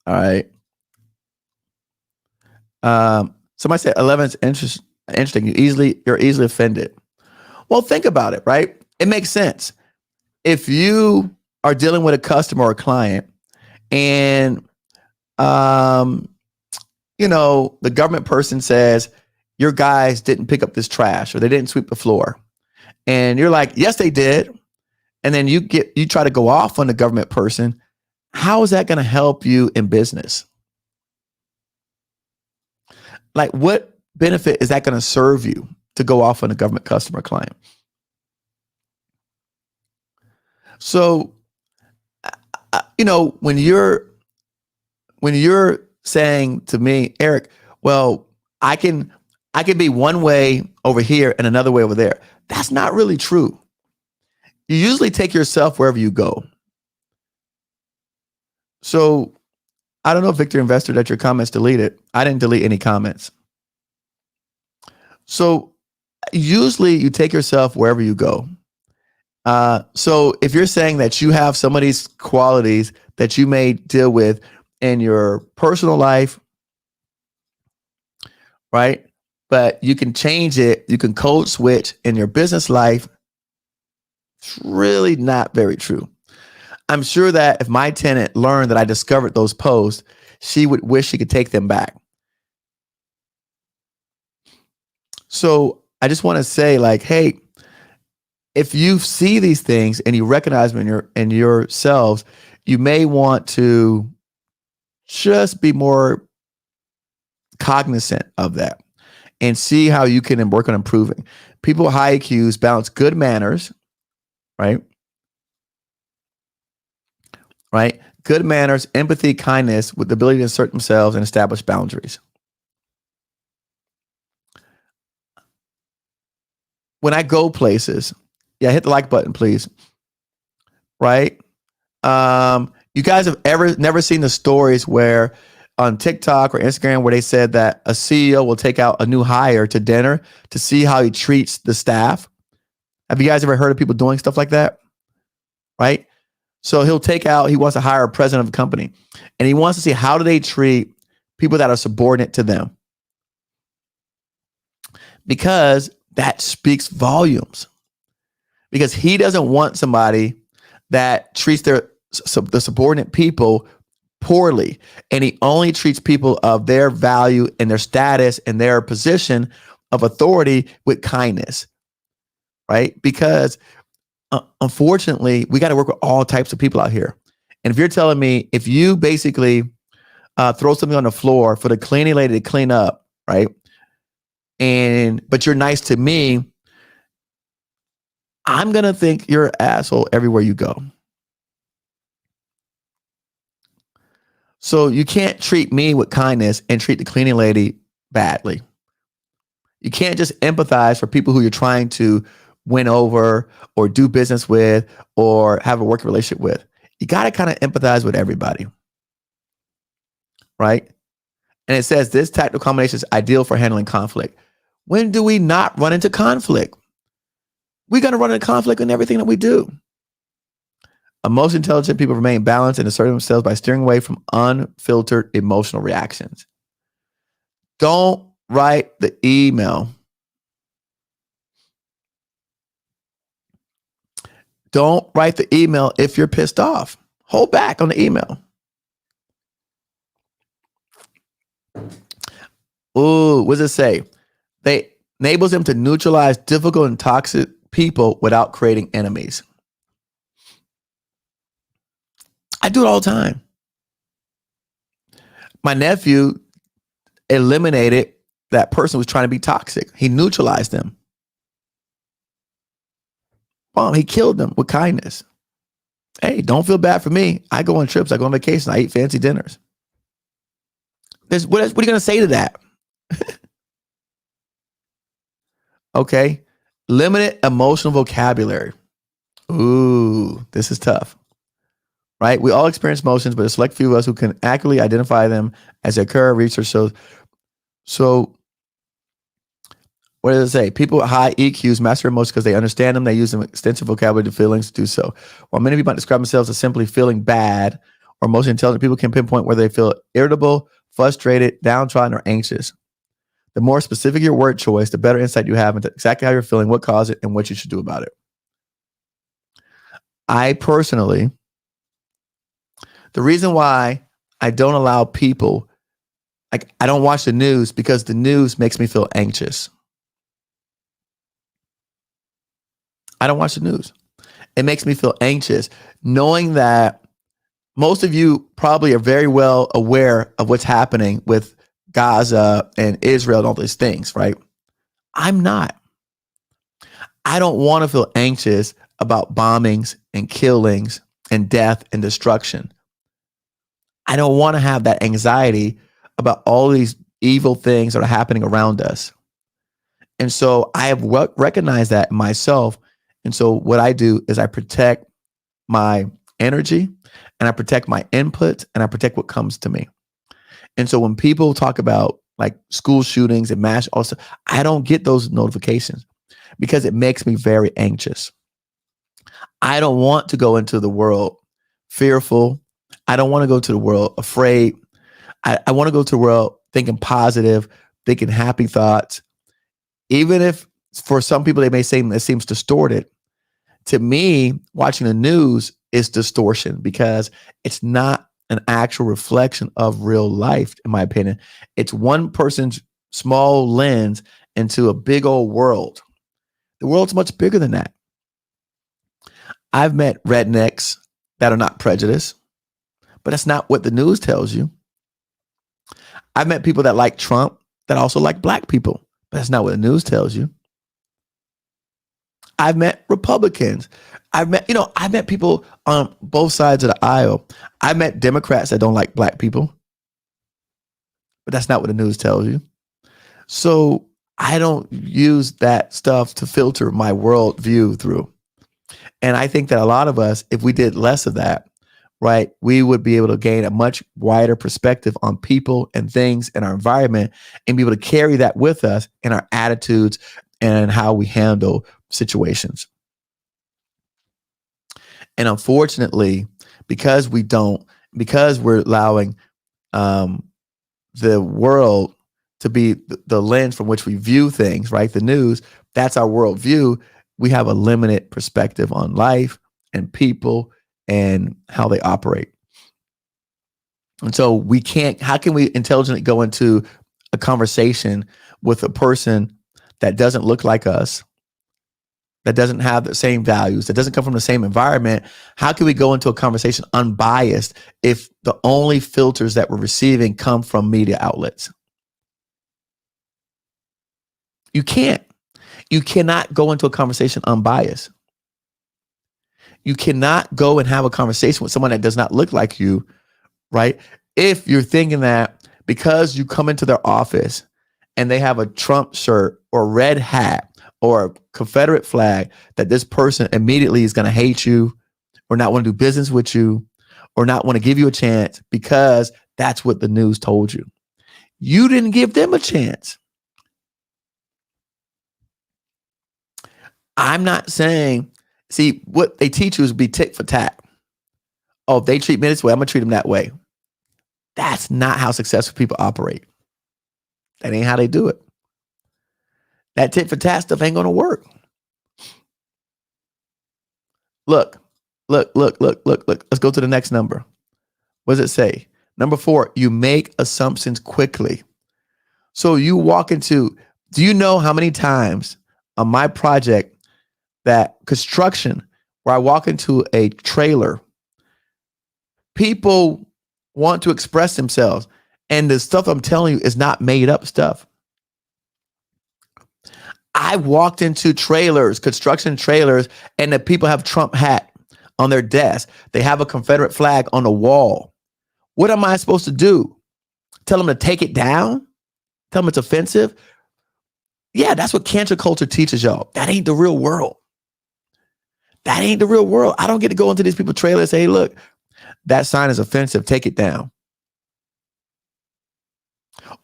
All right. Somebody said 11 is interesting. You're easily offended. Well, think about it, right? It makes sense. If you are dealing with a customer or a client and, the government person says, your guys didn't pick up this trash or they didn't sweep the floor. And you're like, yes, they did. And then you try to go off on the government person. How is that going to help you in business? Like, what benefit is that going to serve you to go off on a government customer client? So when you're saying to me, Eric, well, I can I can be one way over here and another way over there. That's not really true. You usually take yourself wherever you go. So I don't know, Victor Investor, that your comments deleted. I didn't delete any comments. So usually you take yourself wherever you go. So if you're saying that you have some of these qualities that you may deal with in your personal life, right? But you can change it, you can code switch in your business life. It's really not very true. I'm sure that if my tenant learned that I discovered those posts, she would wish she could take them back. So I just want to say, like, hey, if you see these things and you recognize them in yourselves, you may want to just be more cognizant of that and see how you can work on improving. People with high IQs balance good manners, right? Right? Good manners, empathy, kindness with the ability to assert themselves and establish boundaries. When I go places, yeah, hit the like button, please. Right? You guys have never seen the stories where on TikTok or Instagram where they said that a CEO will take out a new hire to dinner to see how he treats the staff? Have you guys ever heard of people doing stuff like that? Right? So he wants to hire a president of a company and he wants to see how do they treat people that are subordinate to them. Because that speaks volumes. Because he doesn't want somebody that treats the subordinate people poorly. And he only treats people of their value and their status and their position of authority with kindness. Right? Because unfortunately, we got to work with all types of people out here. And if you're telling me, if you basically throw something on the floor for the cleaning lady to clean up, right? But you're nice to me, I'm going to think you're an asshole everywhere you go. So you can't treat me with kindness and treat the cleaning lady badly. You can't just empathize for people who you're trying to win over or do business with or have a working relationship with. You got to kind of empathize with everybody. Right? And it says this tactical combination is ideal for handling conflict. When do we not run into conflict? We're going to run into conflict in everything that we do. Emotionally intelligent people remain balanced and assert themselves by steering away from unfiltered emotional reactions. Don't write the email. Don't write the email if you're pissed off. Hold back on the email. Ooh, what does it say? They enables them to neutralize difficult and toxic people without creating enemies. I do it all the time. My nephew eliminated that person who was trying to be toxic. He neutralized them. He killed them with kindness. Hey, don't feel bad for me. I go on trips. I go on vacation. I eat fancy dinners. What are you going to say to that? Okay. Limited emotional vocabulary. Ooh, this is tough. Right? We all experience emotions, but a select few of us who can accurately identify them as they occur. Research shows. So, what does it say? People with high EQs master emotions because they understand them. They use them extensive vocabulary to feelings to do so. While many people might describe themselves as simply feeling bad, or emotionally intelligent people can pinpoint where they feel irritable, frustrated, downtrodden, or anxious. The more specific your word choice, the better insight you have into exactly how you're feeling, what caused it, and what you should do about it. I personally, the reason why I don't allow people, like I don't watch the news because the news makes me feel anxious. I don't watch the news. It makes me feel anxious knowing that most of you probably are very well aware of what's happening with Gaza and Israel and all these things, right? I'm not. I don't want to feel anxious about bombings and killings and death and destruction. I don't want to have that anxiety about all these evil things that are happening around us. And so I have recognized that in myself. And so what I do is I protect my energy and I protect my input and I protect what comes to me. And so when people talk about like school shootings and mass, also, I don't get those notifications because it makes me very anxious. I don't want to go into the world fearful. I don't want to go to the world afraid. I want to go to the world thinking positive, thinking happy thoughts. Even if for some people they may say it seems distorted, to me, watching the news is distortion because it's not an actual reflection of real life, in my opinion. It's one person's small lens into a big old world. The world's much bigger than that. I've met rednecks that are not prejudiced, but that's not what the news tells you. I've met people that like Trump that also like black people, but that's not what the news tells you. I've met Republicans. I've met people on both sides of the aisle. I've met Democrats that don't like black people, but that's not what the news tells you. So I don't use that stuff to filter my worldview through. And I think that a lot of us, if we did less of that, right, we would be able to gain a much wider perspective on people and things in our environment and be able to carry that with us in our attitudes and how we handle situations. And unfortunately, because we're allowing the world to be the lens from which we view things, right? The news, that's our worldview. We have a limited perspective on life and people and how they operate. And so how can we intelligently go into a conversation with a person that doesn't look like us, that doesn't have the same values, that doesn't come from the same environment? How can we go into a conversation unbiased if the only filters that we're receiving come from media outlets? You can't. You cannot go into a conversation unbiased. You cannot go and have a conversation with someone that does not look like you, right? If you're thinking that because you come into their office and they have a Trump shirt or red hat or a Confederate flag, that this person immediately is going to hate you or not want to do business with you or not want to give you a chance because that's what the news told you. You didn't give them a chance. I'm not saying, see, what they teach you is be tit for tat. Oh, if they treat me this way, I'm going to treat them that way. That's not how successful people operate. That ain't how they do it. That tit for tat stuff ain't going to work. Look. Let's go to the next number. What does it say? Number 4, you make assumptions quickly. So you walk into, do you know how many times on my project, that construction, where I walk into a trailer, people want to express themselves, and the stuff I'm telling you is not made up stuff. I walked into trailers, construction trailers, and the people have Trump hat on their desk. They have a Confederate flag on the wall. What am I supposed to do? Tell them to take it down? Tell them it's offensive? Yeah, that's what cancel culture teaches y'all. That ain't the real world. That ain't the real world. I don't get to go into these people's trailers and say, hey, look, that sign is offensive. Take it down.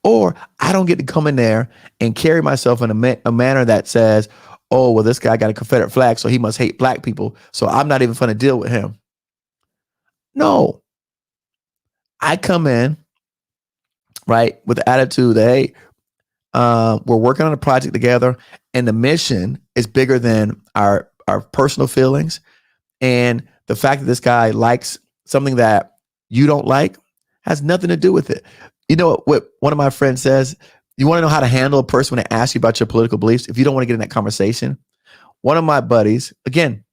Or I don't get to come in there and carry myself in a manner that says, oh, well, this guy got a Confederate flag, so he must hate black people. So I'm not even going to deal with him. No. I come in, right, with the attitude that, hey, we're working on a project together, and the mission is bigger than our personal feelings. And the fact that this guy likes something that you don't like has nothing to do with it. You know what one of my friends says? You want to know how to handle a person when they ask you about your political beliefs? If you don't want to get in that conversation, one of my buddies, again,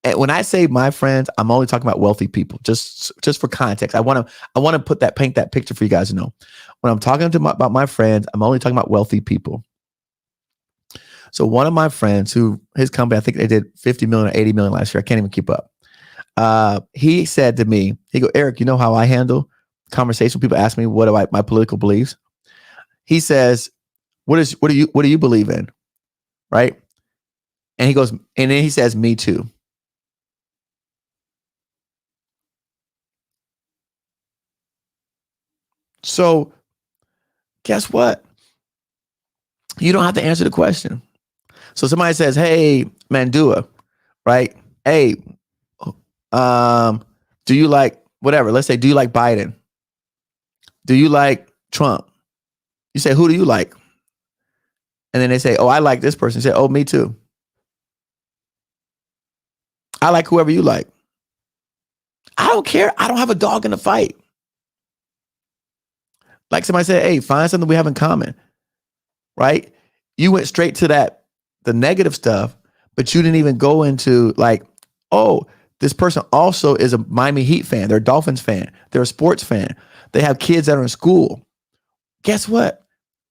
when I say my friends, I'm only talking about wealthy people, just for context. I want to paint that picture for you guys to know. When I'm talking about my friends, I'm only talking about wealthy people. So one of my friends, his company, I think they did 50 million or 80 million last year. I can't even keep up. He said to me, he go, Eric, you know how I handle conversation. People ask me what are my political beliefs. He says, what do you believe in? Right? And he goes, and then he says, me too. So guess what? You don't have to answer the question. So somebody says, hey, Mandua, right? Hey, do you like whatever? Let's say, do you like Biden? Do you like Trump? You say, who do you like? And then they say, oh, I like this person. You say, oh, me too. I like whoever you like. I don't care. I don't have a dog in the fight. Like somebody said, hey, find something we have in common, right? You went straight to the negative stuff, but you didn't even go into like, oh, this person also is a Miami Heat fan. They're a Dolphins fan. They're a sports fan. They have kids that are in school. Guess what?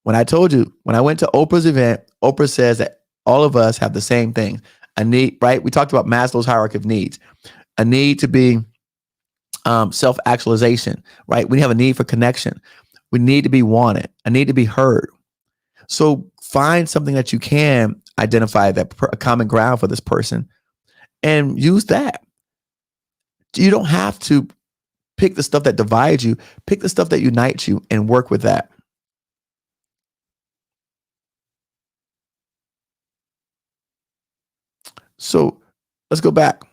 When I told you, when I went to Oprah's event, Oprah says that all of us have the same thing. A need, right? We talked about Maslow's hierarchy of needs. A need to be self-actualization, right? We have a need for connection. We need to be wanted. A need to be heard. So find something that you can identify that a common ground for this person and use that. You don't have to pick the stuff that divides you. Pick the stuff that unites you and work with that. So let's go back.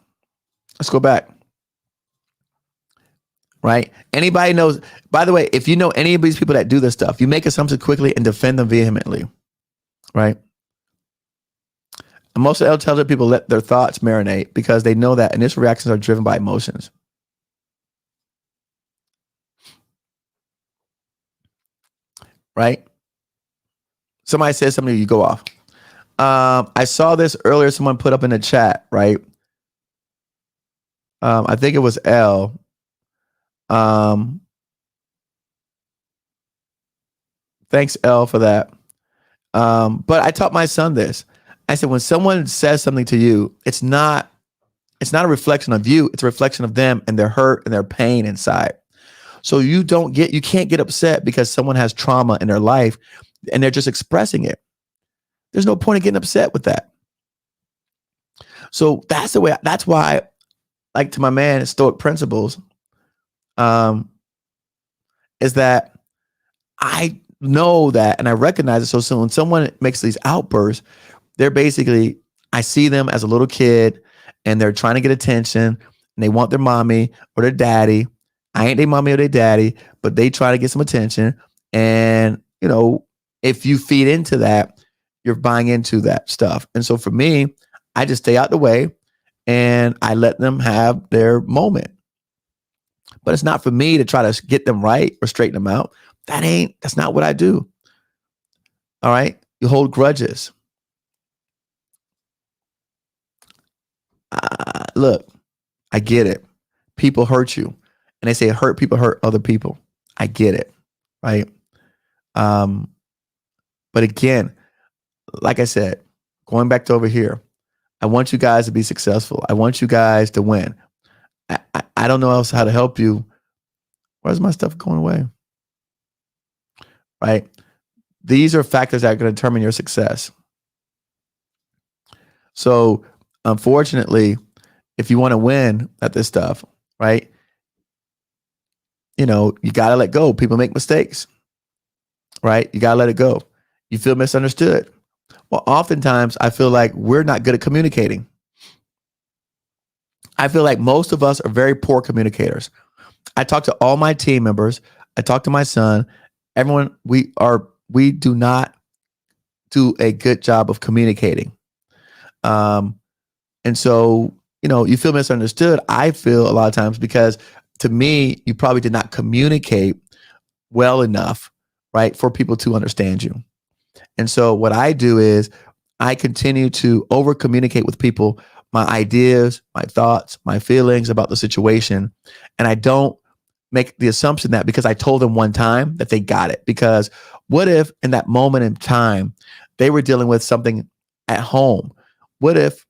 Right? Anybody knows, by the way, if you know any of these people that do this stuff, you make assumptions quickly and defend them vehemently. Right? And most intelligent people let their thoughts marinate because they know that initial reactions are driven by emotions. Right? Somebody says something, you go off. I saw this earlier. Someone put up in the chat, right? I think it was L. Thanks, L, for that. But I taught my son this. I said, when someone says something to you, it's not a reflection of you. It's a reflection of them and their hurt and their pain inside. So you can't get upset because someone has trauma in their life and they're just expressing it. There's no point in getting upset with that. So that's why, like to my man, Stoic Principles, is that I know that and I recognize it. So when someone makes these outbursts, they're basically, I see them as a little kid and they're trying to get attention and they want their mommy or their daddy. I ain't their mommy or their daddy, but they try to get some attention. And, if you feed into that, you're buying into that stuff. And so for me, I just stay out the way and I let them have their moment. But it's not for me to try to get them right or straighten them out. That's not what I do. All right. You hold grudges. Look, I get it. People hurt you. And they say hurt people hurt other people. I get it. Right. But again, like I said, going back to over here, I want you guys to be successful. I want you guys to win. I don't know else how to help you. Where's my stuff going away? Right? These are factors that are going to determine your success. So, unfortunately, if you want to win at this stuff, right? You got to let go. People make mistakes, right? You got to let it go. You feel misunderstood. Well, oftentimes I feel like we're not good at communicating. I feel like most of us are very poor communicators. I talk to all my team members. I talk to my son. Everyone, we do not do a good job of communicating. And so, you feel misunderstood. I feel a lot of times because to me, you probably did not communicate well enough, right, for people to understand you. And so what I do is I continue to over communicate with people my ideas, my thoughts, my feelings about the situation. And I don't make the assumption that because I told them one time that they got it. Because what if in that moment in time, they were dealing with something at home? What if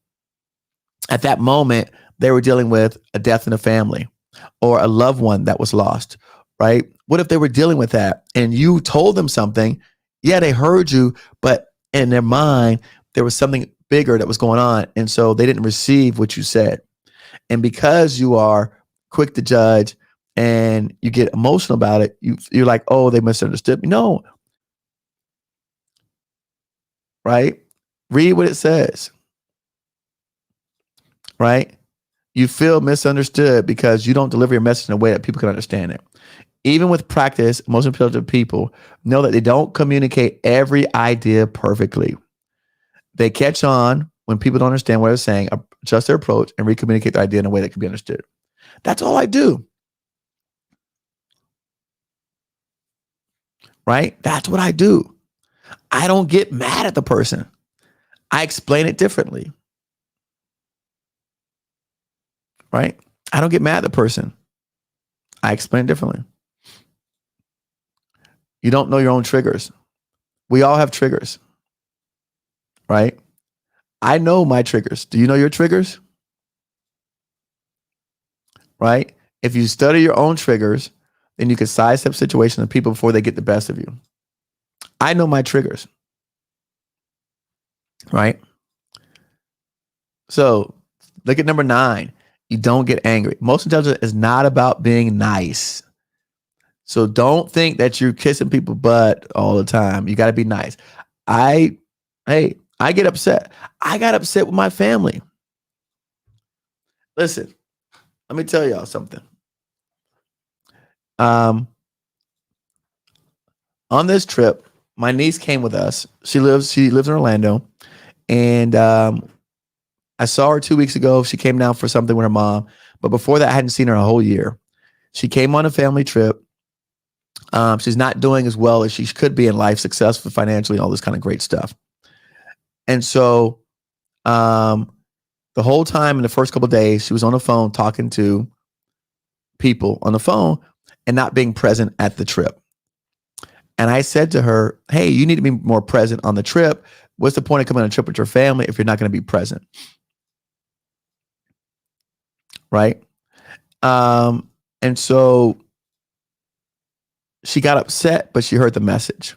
at that moment they were dealing with a death in a family or a loved one that was lost right? What if they were dealing with that and you told them something? Yeah, they heard you, but in their mind, there was something bigger that was going on. And so they didn't receive what you said. And because you are quick to judge and you get emotional about it, you're like, oh, they misunderstood me. No, right? Read what it says, right? You feel misunderstood because you don't deliver your message in a way that people can understand it. Even with practice, most intelligent people know that they don't communicate every idea perfectly. They catch on when people don't understand what they're saying, adjust their approach, and recommunicate the idea in a way that can be understood. That's all I do, right? That's what I do. I don't get mad at the person. I explain it differently, right? I don't get mad at the person. I explain it differently. You don't know your own triggers. We all have triggers, right? I know my triggers. Do you know your triggers? Right? If you study your own triggers, then you can sidestep situations and people before they get the best of you. I know my triggers, right? So look at number 9. You don't get angry. Most intelligence is not about being nice. So don't think that you're kissing people butt all the time. You got to be nice. I get upset. I got upset with my family. Listen, let me tell y'all something. On this trip, my niece came with us. She lives in Orlando, and I saw her 2 weeks ago. She came down for something with her mom, but before that, I hadn't seen her a whole year. She came on a family trip. She's not doing as well as she could be in life, successful financially, all this kind of great stuff. And so, the whole time in the first couple of days, she was on the phone talking to people on the phone and not being present at the trip. And I said to her, hey, you need to be more present on the trip. What's the point of coming on a trip with your family if you're not going to be present? Right? And so she got upset, but she heard the message.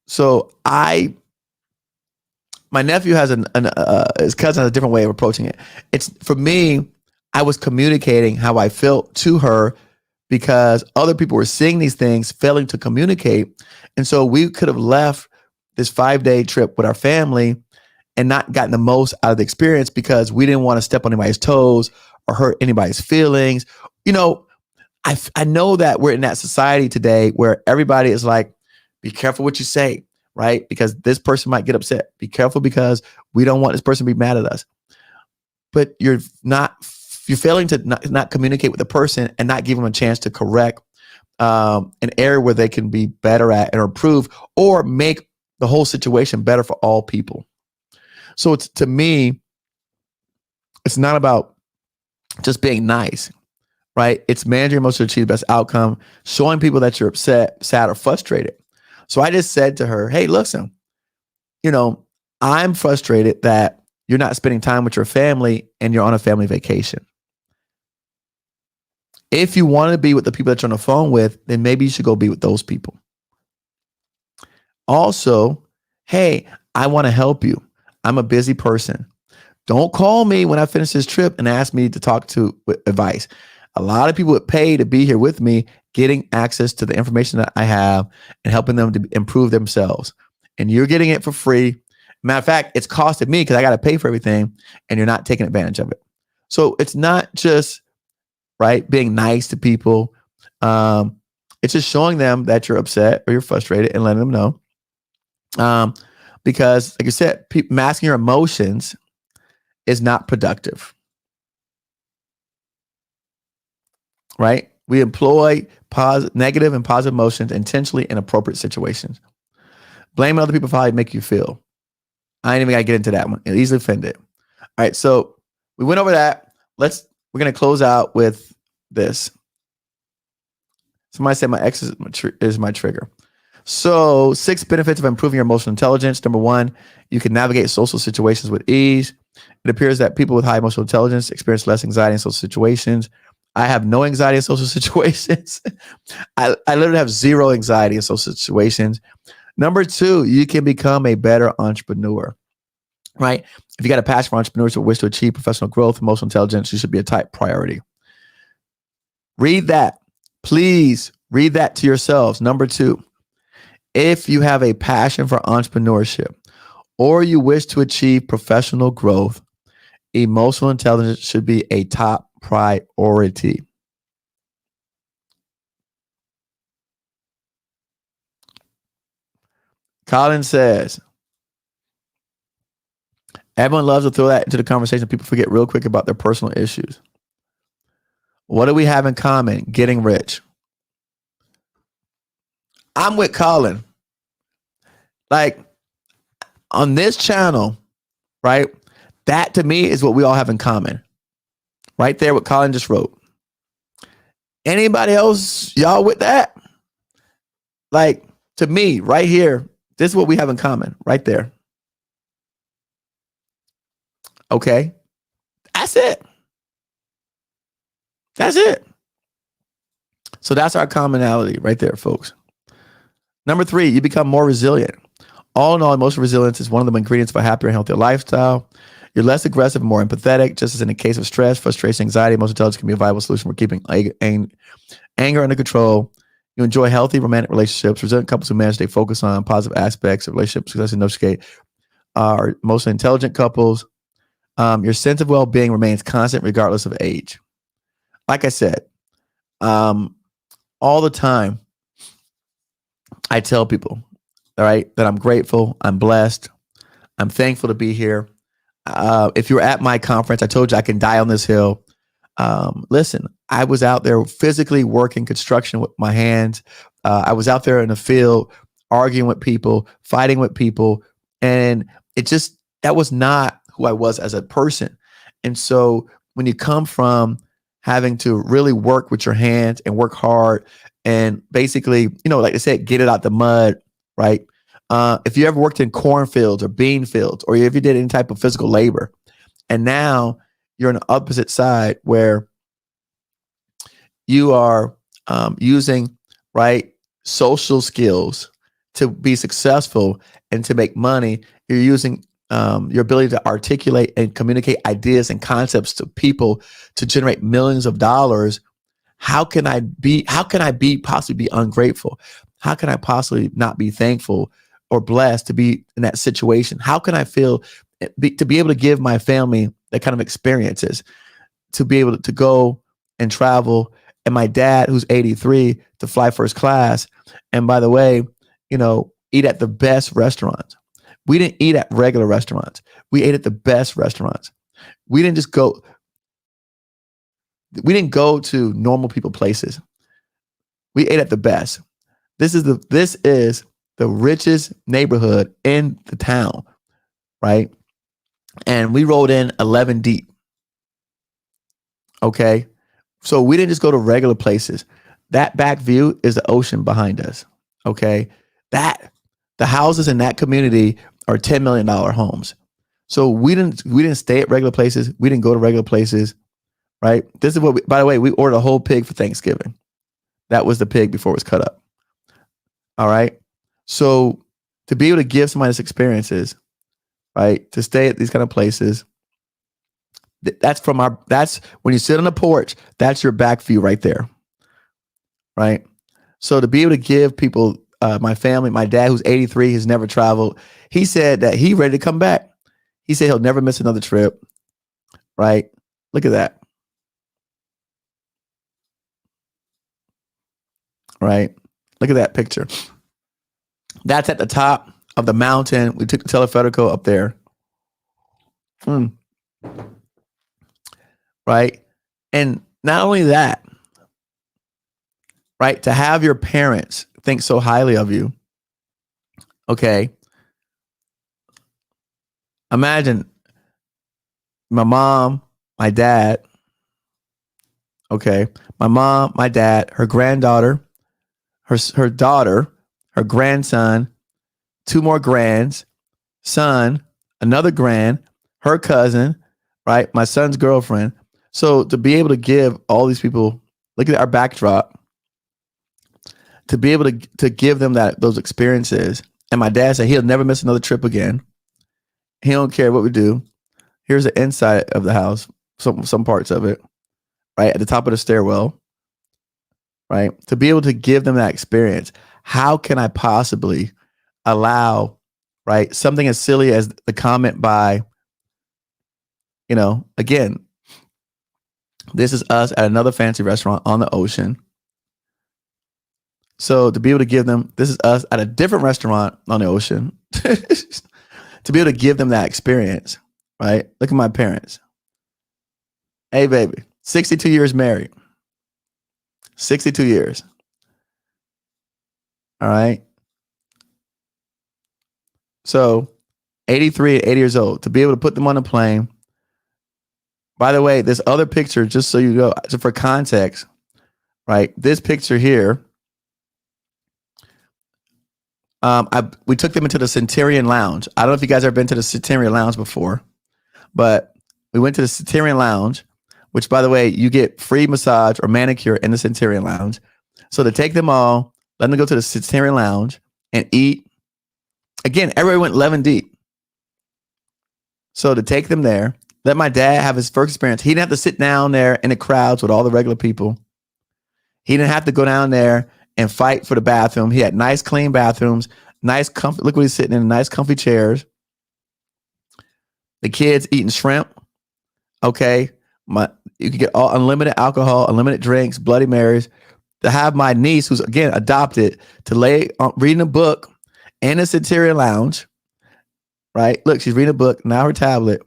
So my nephew has his cousin has a different way of approaching it. It's for me, I was communicating how I felt to her because other people were seeing these things, failing to communicate. And so we could have left this 5-day trip with our family and not gotten the most out of the experience because we didn't want to step on anybody's toes or hurt anybody's feelings. You know, I know that we're in that society today where everybody is like, be careful what you say, right? Because this person might get upset. Be careful because we don't want this person to be mad at us. But you're failing to not communicate with the person and not give them a chance to correct an area where they can be better at and improve or make the whole situation better for all people. So it's, to me, it's not about just being nice, right? It's managing emotions to achieve the best outcome, showing people that you're upset, sad, or frustrated. So I just said to her, hey, listen, I'm frustrated that you're not spending time with your family and you're on a family vacation. If you want to be with the people that you're on the phone with, then maybe you should go be with those people. Also, hey, I want to help you. I'm a busy person. Don't call me when I finish this trip and ask me to talk to advice. A lot of people would pay to be here with me, getting access to the information that I have and helping them to improve themselves. And you're getting it for free. Matter of fact, it's costing me because I got to pay for everything and you're not taking advantage of it. So it's not just, right, being nice to people. It's just showing them that you're upset or you're frustrated and letting them know. Because like I said, masking your emotions is not productive. Right? We employ negative and positive emotions intentionally in appropriate situations. Blaming other people for how they make you feel. I ain't even got to get into that one. It easily offended. All right, so we went over that. We're going to close out with this. Somebody said my ex is my trigger. So 6 benefits of improving your emotional intelligence. Number 1, you can navigate social situations with ease. It appears that people with high emotional intelligence experience less anxiety in social situations. I have no anxiety in social situations. I literally have zero anxiety in social situations. Number two, you can become a better entrepreneur, right? If you got a passion for entrepreneurship, wish to achieve professional growth, emotional intelligence, you should be a top priority. Read that. Please read that to yourselves. Number two, if you have a passion for entrepreneurship or you wish to achieve professional growth, emotional intelligence should be a top priority. Colin says, everyone loves to throw that into the conversation. People forget real quick about their personal issues. What do we have in common? Getting rich. I'm with Colin. Like on this channel, right? That to me is what we all have in common. Right there, what Colin just wrote. Anybody else, y'all with that? Like to me, right here, this is what we have in common, right there. Okay. That's it. That's it. So that's our commonality right there, folks. Number three, you become more resilient. All in all, emotional resilience is one of the ingredients of a happier and healthier lifestyle. You're less aggressive and more empathetic, just as in the case of stress, frustration, anxiety. Emotional intelligence can be a viable solution for keeping anger under control. You enjoy healthy romantic relationships. Resilient couples who manage to focus on positive aspects of relationships, success, and negotiate are emotionally intelligent couples. Your sense of well-being remains constant regardless of age. Like I said, all the time, I tell people, all right, that I'm grateful, I'm blessed, I'm thankful to be here. If you were at my conference, I told you I can die on this hill. Listen, I was out there physically working construction with my hands. I was out there in the field arguing with people, fighting with people, and that was not who I was as a person. And so when you come from having to really work with your hands and work hard and basically, like I said, get it out the mud, right? If you ever worked in cornfields or bean fields, or if you did any type of physical labor, and now you're on the opposite side where you are using, right, social skills to be successful and to make money. You're using your ability to articulate and communicate ideas and concepts to people to generate millions of dollars. How can I possibly be ungrateful? How can I possibly not be thankful or blessed to be in that situation? How can I feel to be able to give my family that kind of experiences, to be able to go and travel, and my dad, who's 83, to fly first class. And by the way, eat at the best restaurants. We didn't eat at regular restaurants. We ate at the best restaurants. We didn't go to normal people places. We ate at the best. This is the richest neighborhood in the town, right? And we rolled in 11 deep. Okay. So we didn't just go to regular places. That back view is the ocean behind us. Okay. The houses in that community are $10 million homes. So we didn't stay at regular places. We didn't go to regular places, right? This is by the way, we ordered a whole pig for Thanksgiving. That was the pig before it was cut up. All right. So to be able to give somebody this experiences, right? To stay at these kind of places, that's when you sit on the porch, that's your back view right there. Right. So to be able to give people, my family, my dad, who's 83, has never traveled. He said that he's ready to come back. He said he'll never miss another trip. Right. Look at that. Right. Look at that picture. That's at the top of the mountain. We took the teleferico up there. Right. And not only that, right, to have your parents think so highly of you. Okay. Imagine my mom, my dad. Okay. My mom, my dad, her granddaughter, her daughter, her grandson, two more grands, son, another grand, her cousin, right? My son's girlfriend. So to be able to give all these people, look at our backdrop, to be able to give them those experiences. And my dad said he'll never miss another trip again. He don't care what we do. Here's the inside of the house, some parts of it, right at the top of the stairwell, right? To be able to give them that experience. How can I possibly allow, right, something as silly as the comment by, again, this is us at another fancy restaurant on the ocean. So to be able to give them, this is us at a different restaurant on the ocean, to be able to give them that experience, right? Look at my parents. Hey, baby, 62 years married. 62 years. All right. So 83 and 80 years old, to be able to put them on a plane. By the way, this other picture, just so you know, so for context, right? This picture here, we took them into the Centurion Lounge. I don't know if you guys have ever been to the Centurion Lounge before, but we went to the Centurion Lounge, which, by the way, you get free massage or manicure in the Centurion Lounge. So to take them all, let them go to the Centurion Lounge and eat. Again, everybody went 11 deep. So to take them there, let my dad have his first experience. He didn't have to sit down there in the crowds with all the regular people. He didn't have to go down there and fight for the bathroom. He had nice, clean bathrooms, nice, comfy. Look what he's sitting in, nice, comfy chairs. The kids eating shrimp. Okay. You can get all unlimited alcohol, unlimited drinks, Bloody Marys. To have my niece, who's again adopted, to lay reading a book in a Centurion Lounge, right? Look, she's reading a book, now her tablet,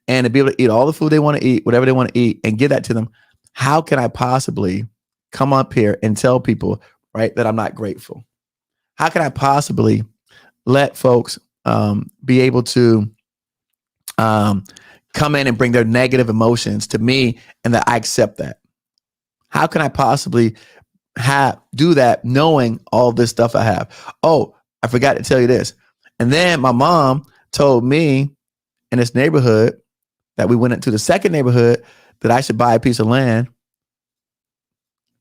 and to be able to eat all the food they want to eat, whatever they want to eat, and give that to them. How can I possibly come up here and tell people, right, that I'm not grateful? How can I possibly let folks be able to come in and bring their negative emotions to me and that I accept that? How can I possibly do that knowing all this stuff I have? Oh, I forgot to tell you this. And then my mom told me in this neighborhood that we went into the second neighborhood that I should buy a piece of land.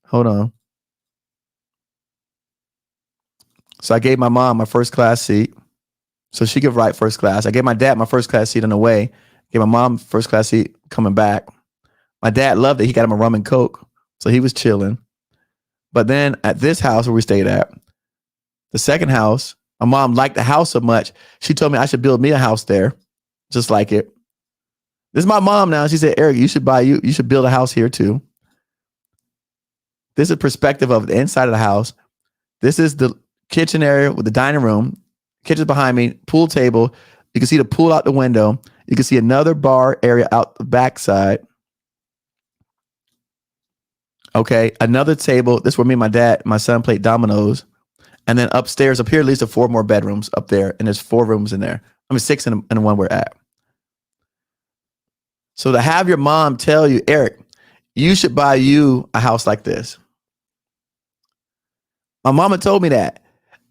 Hold on. So I gave my mom my first class seat so she could ride first class. I gave my dad my first class seat on the way. Gave my mom first class seat coming back. My dad loved it. He got him a rum and Coke. So he was chilling. But then at this house where we stayed at, the second house, my mom liked the house so much, she told me I should build me a house there, just like it. This is my mom now. She said, Eric, you should build a house here too. This is perspective of the inside of the house. This is the kitchen area with the dining room. Kitchen's behind me, pool table. You can see the pool out the window. You can see another bar area out the backside. Okay, another table. This is where me and my son played dominoes. And then upstairs, up here, at least 4 more bedrooms up there. And there's 4 rooms in there. I mean, 6 in the one we're at. So to have your mom tell you, Eric, you should buy you a house like this. My mama told me that.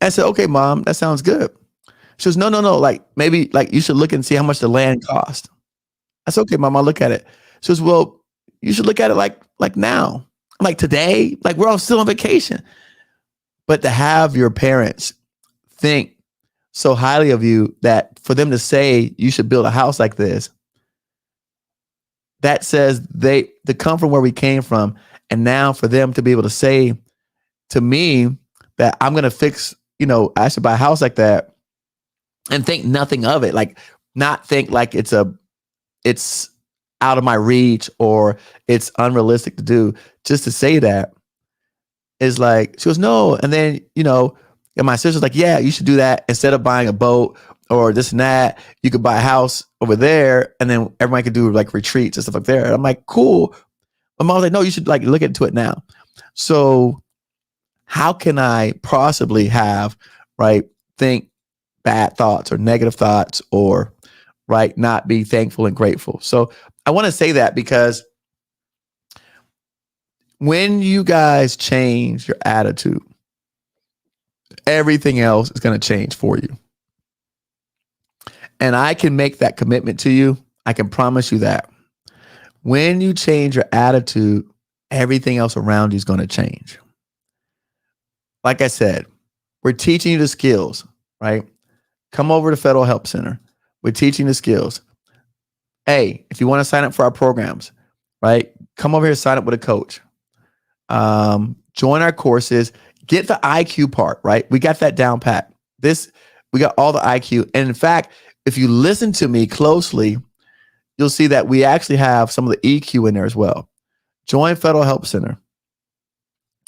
I said, okay, mom, that sounds good. She goes, no. Like maybe like you should look and see how much the land cost. I said, okay, mom, I'll look at it. She goes, well, you should look at it like now. I'm like, today? Like we're all still on vacation. But to have your parents think so highly of you that for them to say you should build a house like this, that says they come from where we came from. And now for them to be able to say to me that I'm going to fix, I should buy a house like that and think nothing of it. Like not think like it's out of my reach or it's unrealistic to do. Just to say that is like, she goes, no. And then, and my sister's like, yeah, you should do that. Instead of buying a boat or this and that, you could buy a house over there and then everybody could do like retreats and stuff like that. And I'm like, cool. My mom was like, no, you should like look into it now. So how can I possibly have, right, think bad thoughts or negative thoughts or, right, not be thankful and grateful? So I want to say that because when you guys change your attitude, everything else is going to change for you. And I can make that commitment to you. I can promise you that. When you change your attitude, everything else around you is going to change. Like I said, we're teaching you the skills, right? Come over to Federal Help Center. We're teaching the skills. Hey, if you want to sign up for our programs, right? Come over here, sign up with a coach. Join our courses. Get the IQ part, right? We got that down pat. We got all the IQ. And in fact, if you listen to me closely, you'll see that we actually have some of the EQ in there as well. Join Federal Help Center,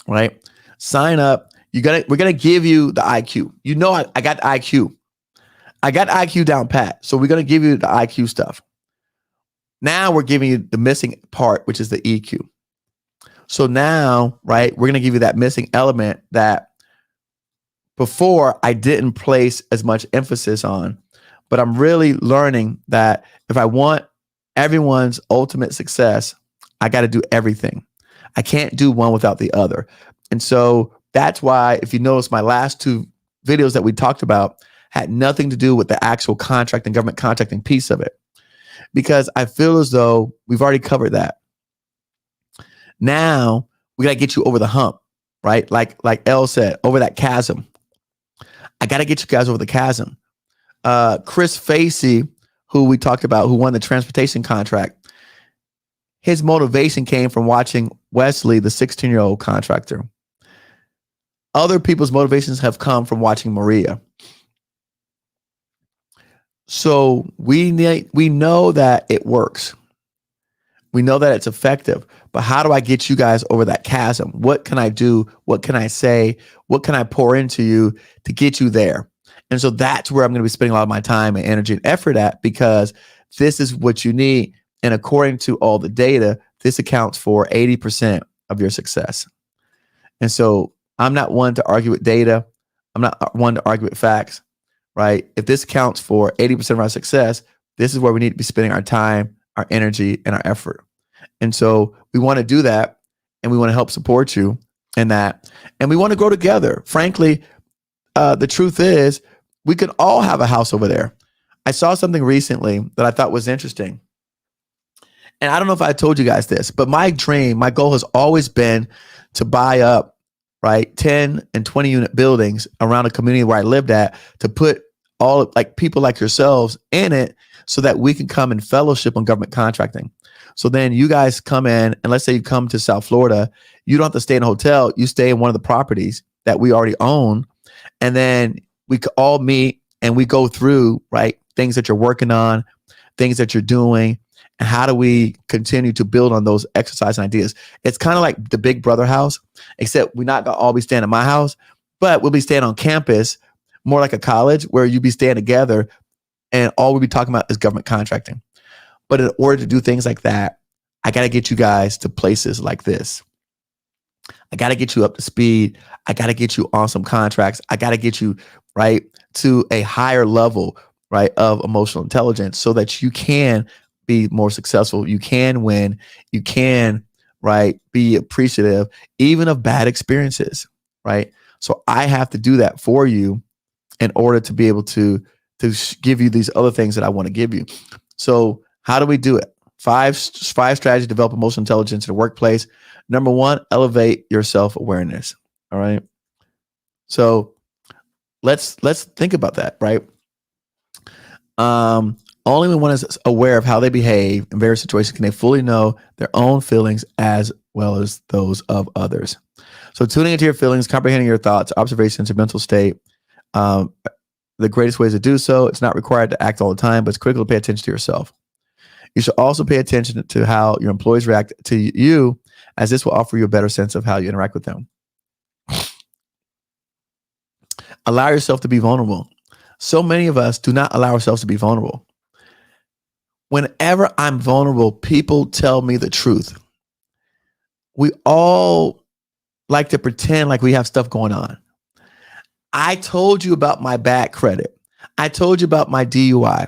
right? Sign up. We're gonna give you the IQ. You know, I got the IQ. I got IQ down pat. So we're gonna give you the IQ stuff. Now we're giving you the missing part, which is the EQ. So now, right, we're gonna give you that missing element that before I didn't place as much emphasis on. But I'm really learning that if I want everyone's ultimate success, I got to do everything. I can't do one without the other. And so that's why, if you notice, my last two videos that we talked about had nothing to do with the actual contract and government contracting piece of it, because I feel as though we've already covered that. Now we got to get you over the hump, right? Like Elle said, over that chasm. I got to get you guys over the chasm. Chris Facey, who we talked about, who won the transportation contract, his motivation came from watching Wesley, the 16-year-old contractor. Other people's motivations have come from watching Maria. So we know that it works. We know that it's effective. But how do I get you guys over that chasm? What can I do? What can I say? What can I pour into you to get you there? And so that's where I'm going to be spending a lot of my time and energy and effort at, because this is what you need. And according to all the data, this accounts for 80% of your success. And so I'm not one to argue with data. I'm not one to argue with facts, right? If this counts for 80% of our success, this is where we need to be spending our time, our energy, and our effort. And so we want to do that, and we want to help support you in that. And we want to grow together. Frankly, the truth is, we could all have a house over there. I saw something recently that I thought was interesting. And I don't know if I told you guys this, but my goal has always been to buy up, right, 10 and 20 unit buildings around a community where I lived at, to put all like people like yourselves in it so that we can come and fellowship on government contracting. So then you guys come in, and let's say you come to South Florida, you don't have to stay in a hotel. You stay in one of the properties that we already own. And then we could all meet and we go through, right, things that you're working on, things that you're doing, and how do we continue to build on those exercise and ideas. It's kind of like the Big Brother house, except we're not going to all be staying at my house, but we'll be staying on campus, more like a college, where you'll be staying together and all we'll be talking about is government contracting. But in order to do things like that, I got to get you guys to places like this. I got to get you up to speed. I got to get you on some contracts. I got to get you, right, to a higher level, right, of emotional intelligence so that you can be more successful. You can win. You can, right, be appreciative even of bad experiences, right? So I have to do that for you in order to be able to give you these other things that I want to give you. So how do we do it? Five strategies to develop emotional intelligence in the workplace. Number one, elevate your self-awareness. All right. So let's think about that, right? Only when one is aware of how they behave in various situations can they fully know their own feelings as well as those of others. So tuning into your feelings, comprehending your thoughts, observations, your mental state, the greatest ways to do so. It's not required to act all the time, but it's critical to pay attention to yourself. You should also pay attention to how your employees react to you, as this will offer you a better sense of how you interact with them. Allow yourself to be vulnerable. So many of us do not allow ourselves to be vulnerable. Whenever I'm vulnerable, people tell me the truth. We all like to pretend like we have stuff going on. I told you about my bad credit. I told you about my DUI.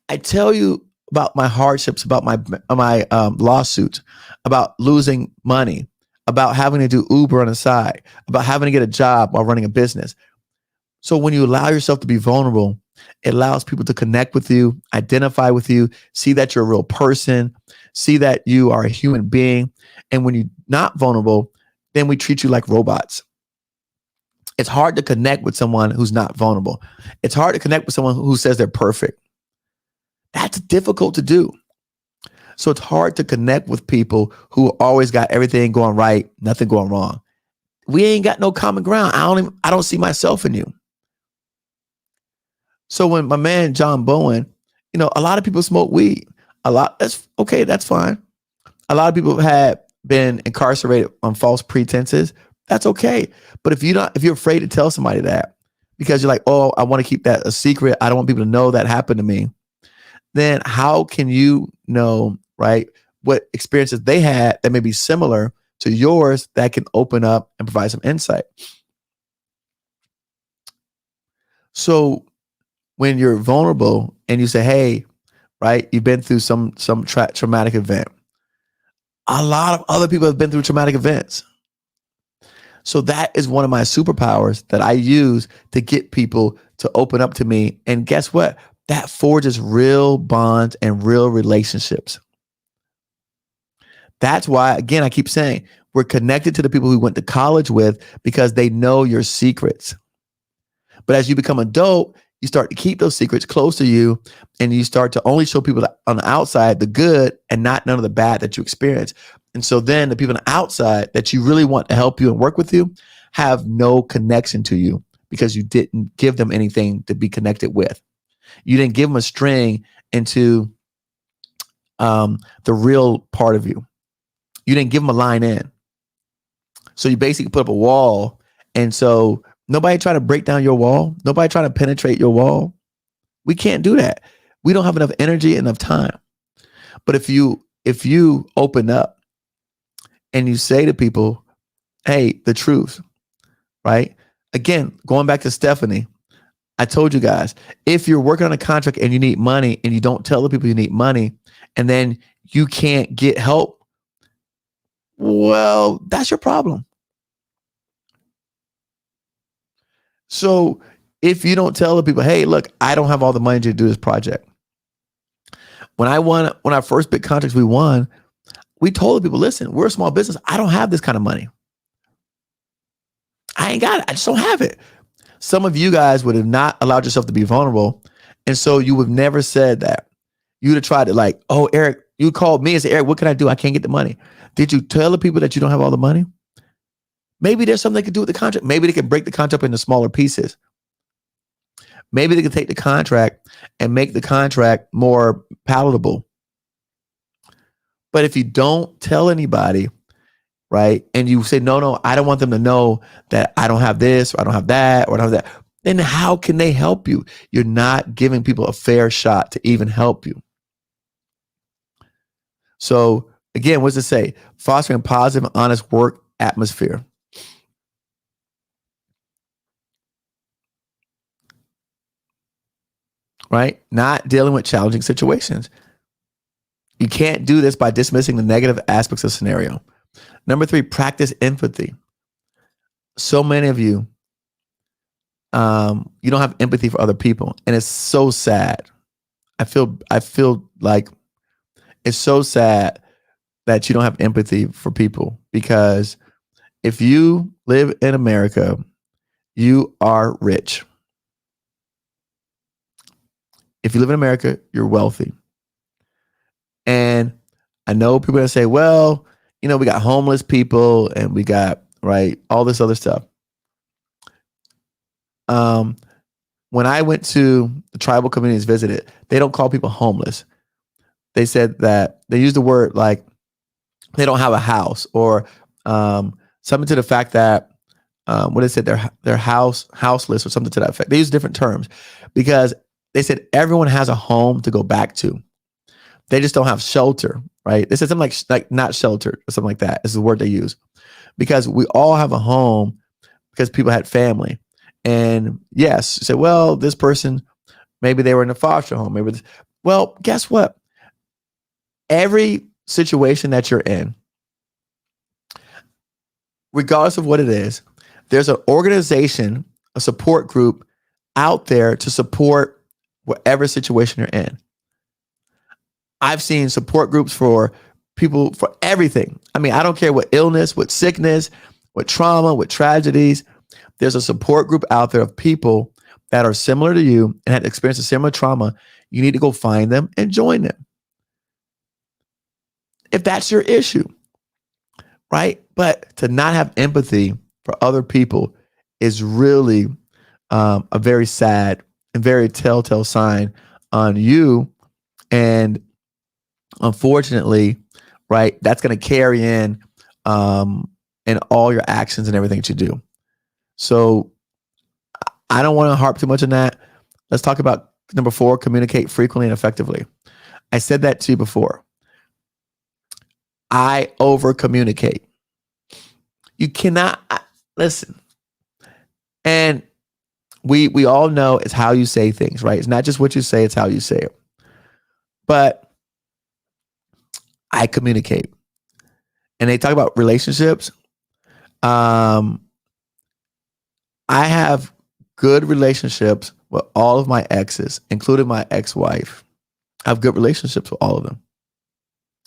I tell you about my hardships, about my lawsuits, about losing money, about having to do Uber on the side, about having to get a job while running a business. So when you allow yourself to be vulnerable, It allows people to connect with you, identify with you, see that you're a real person, see that you are a human being. And when you're not vulnerable, then we treat you like robots. It's hard to connect with someone who's not vulnerable. It's hard to connect with someone who says they're perfect. That's difficult to do. So it's hard to connect with people who always got everything going right, nothing going wrong. We ain't got no common ground. I don't see myself in you. So when my man John Bowen, a lot of people smoke weed. That's okay, that's fine. A lot of people had been incarcerated on false pretenses. That's okay. But if you're afraid to tell somebody that because you're like, oh, I want to keep that a secret, I don't want people to know that happened to me, then how can you know, right, what experiences they had that may be similar to yours that can open up and provide some insight? So when you're vulnerable and you say, hey, right, you've been through some traumatic event. A lot of other people have been through traumatic events. So that is one of my superpowers that I use to get people to open up to me. And guess what? That forges real bonds and real relationships. That's why, again, I keep saying we're connected to the people we went to college with because they know your secrets. But as you become adult, you start to keep those secrets close to you and you start to only show people on the outside the good and not none of the bad that you experience. And so then the people on the outside that you really want to help you and work with you have no connection to you because you didn't give them anything to be connected with. You didn't give them a string into the real part of you. You didn't give them a line in. So you basically put up a wall. And so nobody trying to break down your wall. Nobody trying to penetrate your wall. We can't do that. We don't have enough energy, enough time. But if you open up and you say to people, hey, the truth, right? Again, going back to Stephanie, I told you guys, if you're working on a contract and you need money and you don't tell the people you need money and then you can't get help, well, that's your problem. So if you don't tell the people, hey, look, I don't have all the money to do this project. When our first big contracts we won, we told the people, listen, we're a small business. I don't have this kind of money. I ain't got it. I just don't have it. Some of you guys would have not allowed yourself to be vulnerable. And so you would have never said that. You would have tried to like, oh, Eric, you called me and said, Eric, what can I do? I can't get the money. Did you tell the people that you don't have all the money? Maybe there's something they could do with the contract. Maybe they could break the contract up into smaller pieces. Maybe they could take the contract and make the contract more palatable. But if you don't tell anybody, right, and you say, no, I don't want them to know that I don't have this or I don't have that or I don't have that, then how can they help you? You're not giving people a fair shot to even help you. So again, what's it say? Fostering a positive and honest work atmosphere. Right? Not dealing with challenging situations. You can't do this by dismissing the negative aspects of the scenario. Number 3, practice empathy. So many of you, you don't have empathy for other people. And it's so sad. I feel like it's so sad that you don't have empathy for people because if you live in America, you are rich. If you live in America, you're wealthy. And I know people are going to say, well, we got homeless people and we got, right, all this other stuff. When I went to the tribal communities visited, they don't call people homeless. They said that they use the word like they don't have a house or something to the fact that what they said they're houseless or something to that effect. They use different terms because they said everyone has a home to go back to. They just don't have shelter, right? They said something like not sheltered or something like that. This is the word they use because we all have a home because people had family. And yes, you say, well, this person, maybe they were in a foster home. Well, guess what? Every situation that you're in, regardless of what it is, there's an organization, a support group out there to support whatever situation you're in. I've seen support groups for people for everything. I mean, I don't care what illness, what sickness, what trauma, what tragedies. There's a support group out there of people that are similar to you and had experienced a similar trauma. You need to go find them and join them if that's your issue, right? But to not have empathy for other people is really a very sad and very telltale sign on you. And unfortunately, right, that's going to carry in all your actions and everything that you do. So I don't want to harp too much on that. Let's talk about number 4, communicate frequently and effectively. I said that to you before. I over communicate. You cannot listen. And we all know it's how you say things, right? It's not just what you say, it's how you say it. But I communicate. And they talk about relationships. I have good relationships with all of my exes, including my ex-wife. I have good relationships with all of them,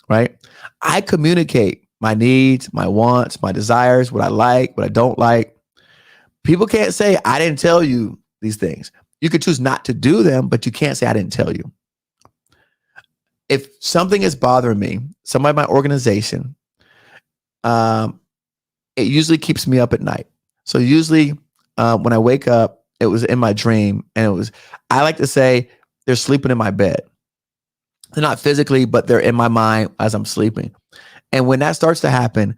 right? I communicate my needs, my wants, my desires, what I like, what I don't like. People can't say, I didn't tell you these things. You could choose not to do them, but you can't say, I didn't tell you. If something is bothering me, somebody in my organization, it usually keeps me up at night. So usually when I wake up, it was in my dream, and I like to say they're sleeping in my bed. They're not physically, but they're in my mind as I'm sleeping. And when that starts to happen,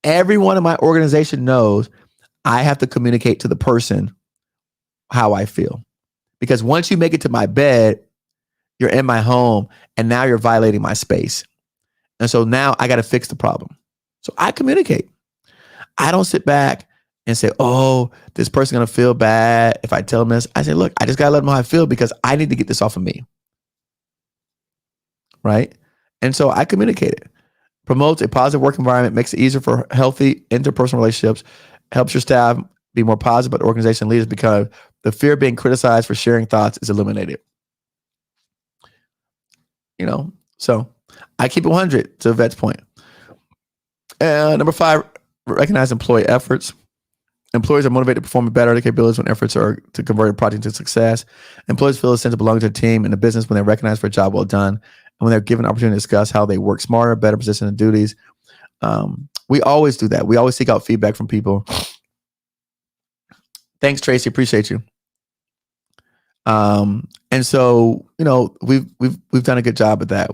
everyone in my organization knows I have to communicate to the person how I feel. Because once you make it to my bed, you're in my home, and now you're violating my space. And so now I got to fix the problem. So I communicate. I don't sit back and say, oh, this person's going to feel bad if I tell them this. I say, look, I just got to let them know how I feel because I need to get this off of me. Right? And so I communicate it. Promotes a positive work environment, makes it easier for healthy interpersonal relationships, helps your staff be more positive about organization leaders because the fear of being criticized for sharing thoughts is eliminated. So I keep it 100 to Vet's point. Number 5, recognize employee efforts. Employees are motivated to perform better their capabilities when efforts are to convert a project to success. Employees feel a sense of belonging to the team and the business when they're recognized for a job well done, and when they're given an opportunity to discuss how they work smarter, better position and duties. We always do that. We always seek out feedback from people. Thanks, Tracy. Appreciate you. And so, we've done a good job at that.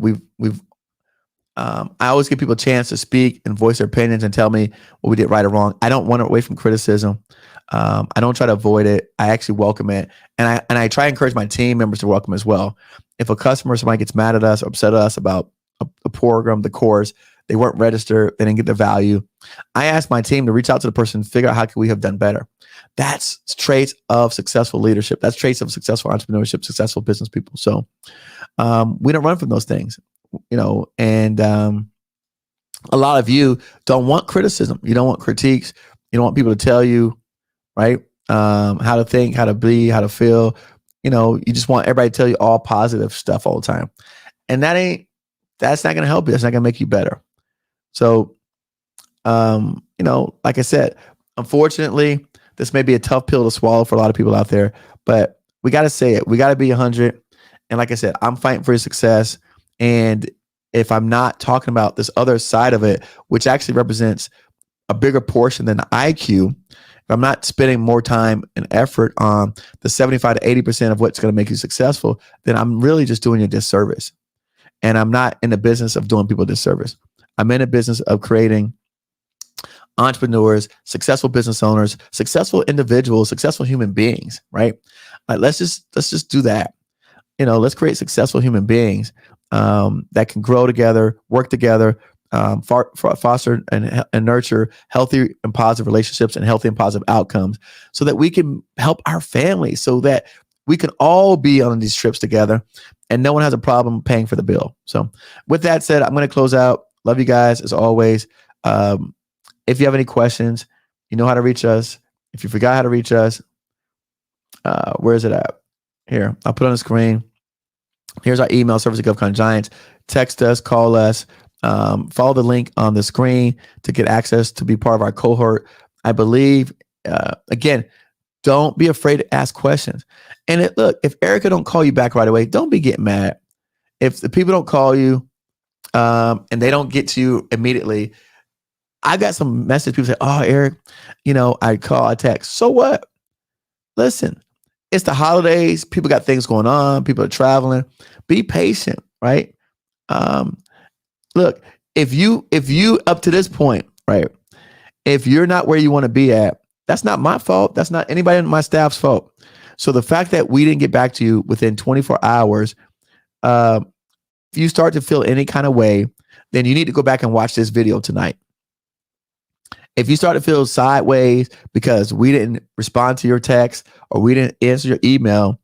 I always give people a chance to speak and voice their opinions and tell me what we did right or wrong. I don't want it away from criticism. I don't try to avoid it. I actually welcome it. And I try to encourage my team members to welcome as well. If a customer or somebody gets mad at us or upset at us about a program, the course, they weren't registered, they didn't get the value, I ask my team to reach out to the person and figure out how can we have done better. That's traits of successful leadership. That's traits of successful entrepreneurship, successful business people. So we don't run from those things, and a lot of you don't want criticism. You don't want critiques. You don't want people to tell you, right, how to think, how to be, how to feel. You just want everybody to tell you all positive stuff all the time. And that's not going to help you. That's not going to make you better. So, like I said, unfortunately, this may be a tough pill to swallow for a lot of people out there, but we got to say it. We got to be 100. And like I said, I'm fighting for your success. And if I'm not talking about this other side of it, which actually represents a bigger portion than IQ, if I'm not spending more time and effort on the 75 to 80% of what's going to make you successful, then I'm really just doing you a disservice. And I'm not in the business of doing people a disservice. I'm in a business of creating entrepreneurs, successful business owners, successful individuals, successful human beings, right? Let's just do that. Let's create successful human beings that can grow together, work together, foster and nurture healthy and positive relationships and healthy and positive outcomes so that we can help our families, so that we can all be on these trips together and no one has a problem paying for the bill. So with that said, I'm going to close out. Love you guys as always. If you have any questions, you know how to reach us. If you forgot how to reach us, where is it at? Here, I'll put it on the screen. Here's our email, service at GovCon Giants. Text us, call us, follow the link on the screen to get access to be part of our cohort. I believe, again, don't be afraid to ask questions. And look, if Erica don't call you back right away, don't be getting mad. If the people don't call you and they don't get to you immediately, I got some message people say, "Oh, Eric, I call, I text." So what? Listen, it's the holidays. People got things going on. People are traveling. Be patient, right? Look, if you up to this point, right? If you're not where you want to be at, that's not my fault. That's not anybody in my staff's fault. So the fact that we didn't get back to you within 24 hours, if you start to feel any kind of way, then you need to go back and watch this video tonight. If you start to feel sideways because we didn't respond to your text or we didn't answer your email,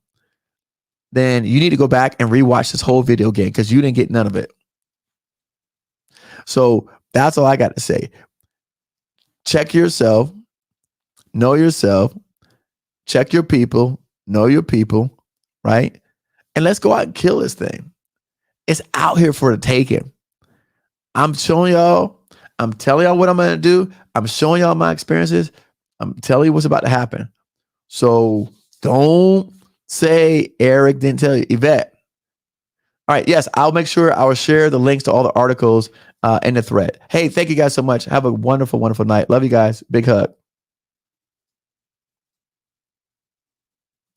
then you need to go back and rewatch this whole video again because you didn't get none of it. So that's all I got to say. Check yourself, know yourself, check your people, know your people, right? And let's go out and kill this thing. It's out here for the taking. I'm showing y'all, I'm telling y'all what I'm going to do. I'm showing y'all my experiences. I'm telling you what's about to happen. So don't say Eric didn't tell you. Yvette. All right. Yes, I'll make sure I'll share the links to all the articles in the thread. Hey, thank you guys so much. Have a wonderful, wonderful night. Love you guys. Big hug.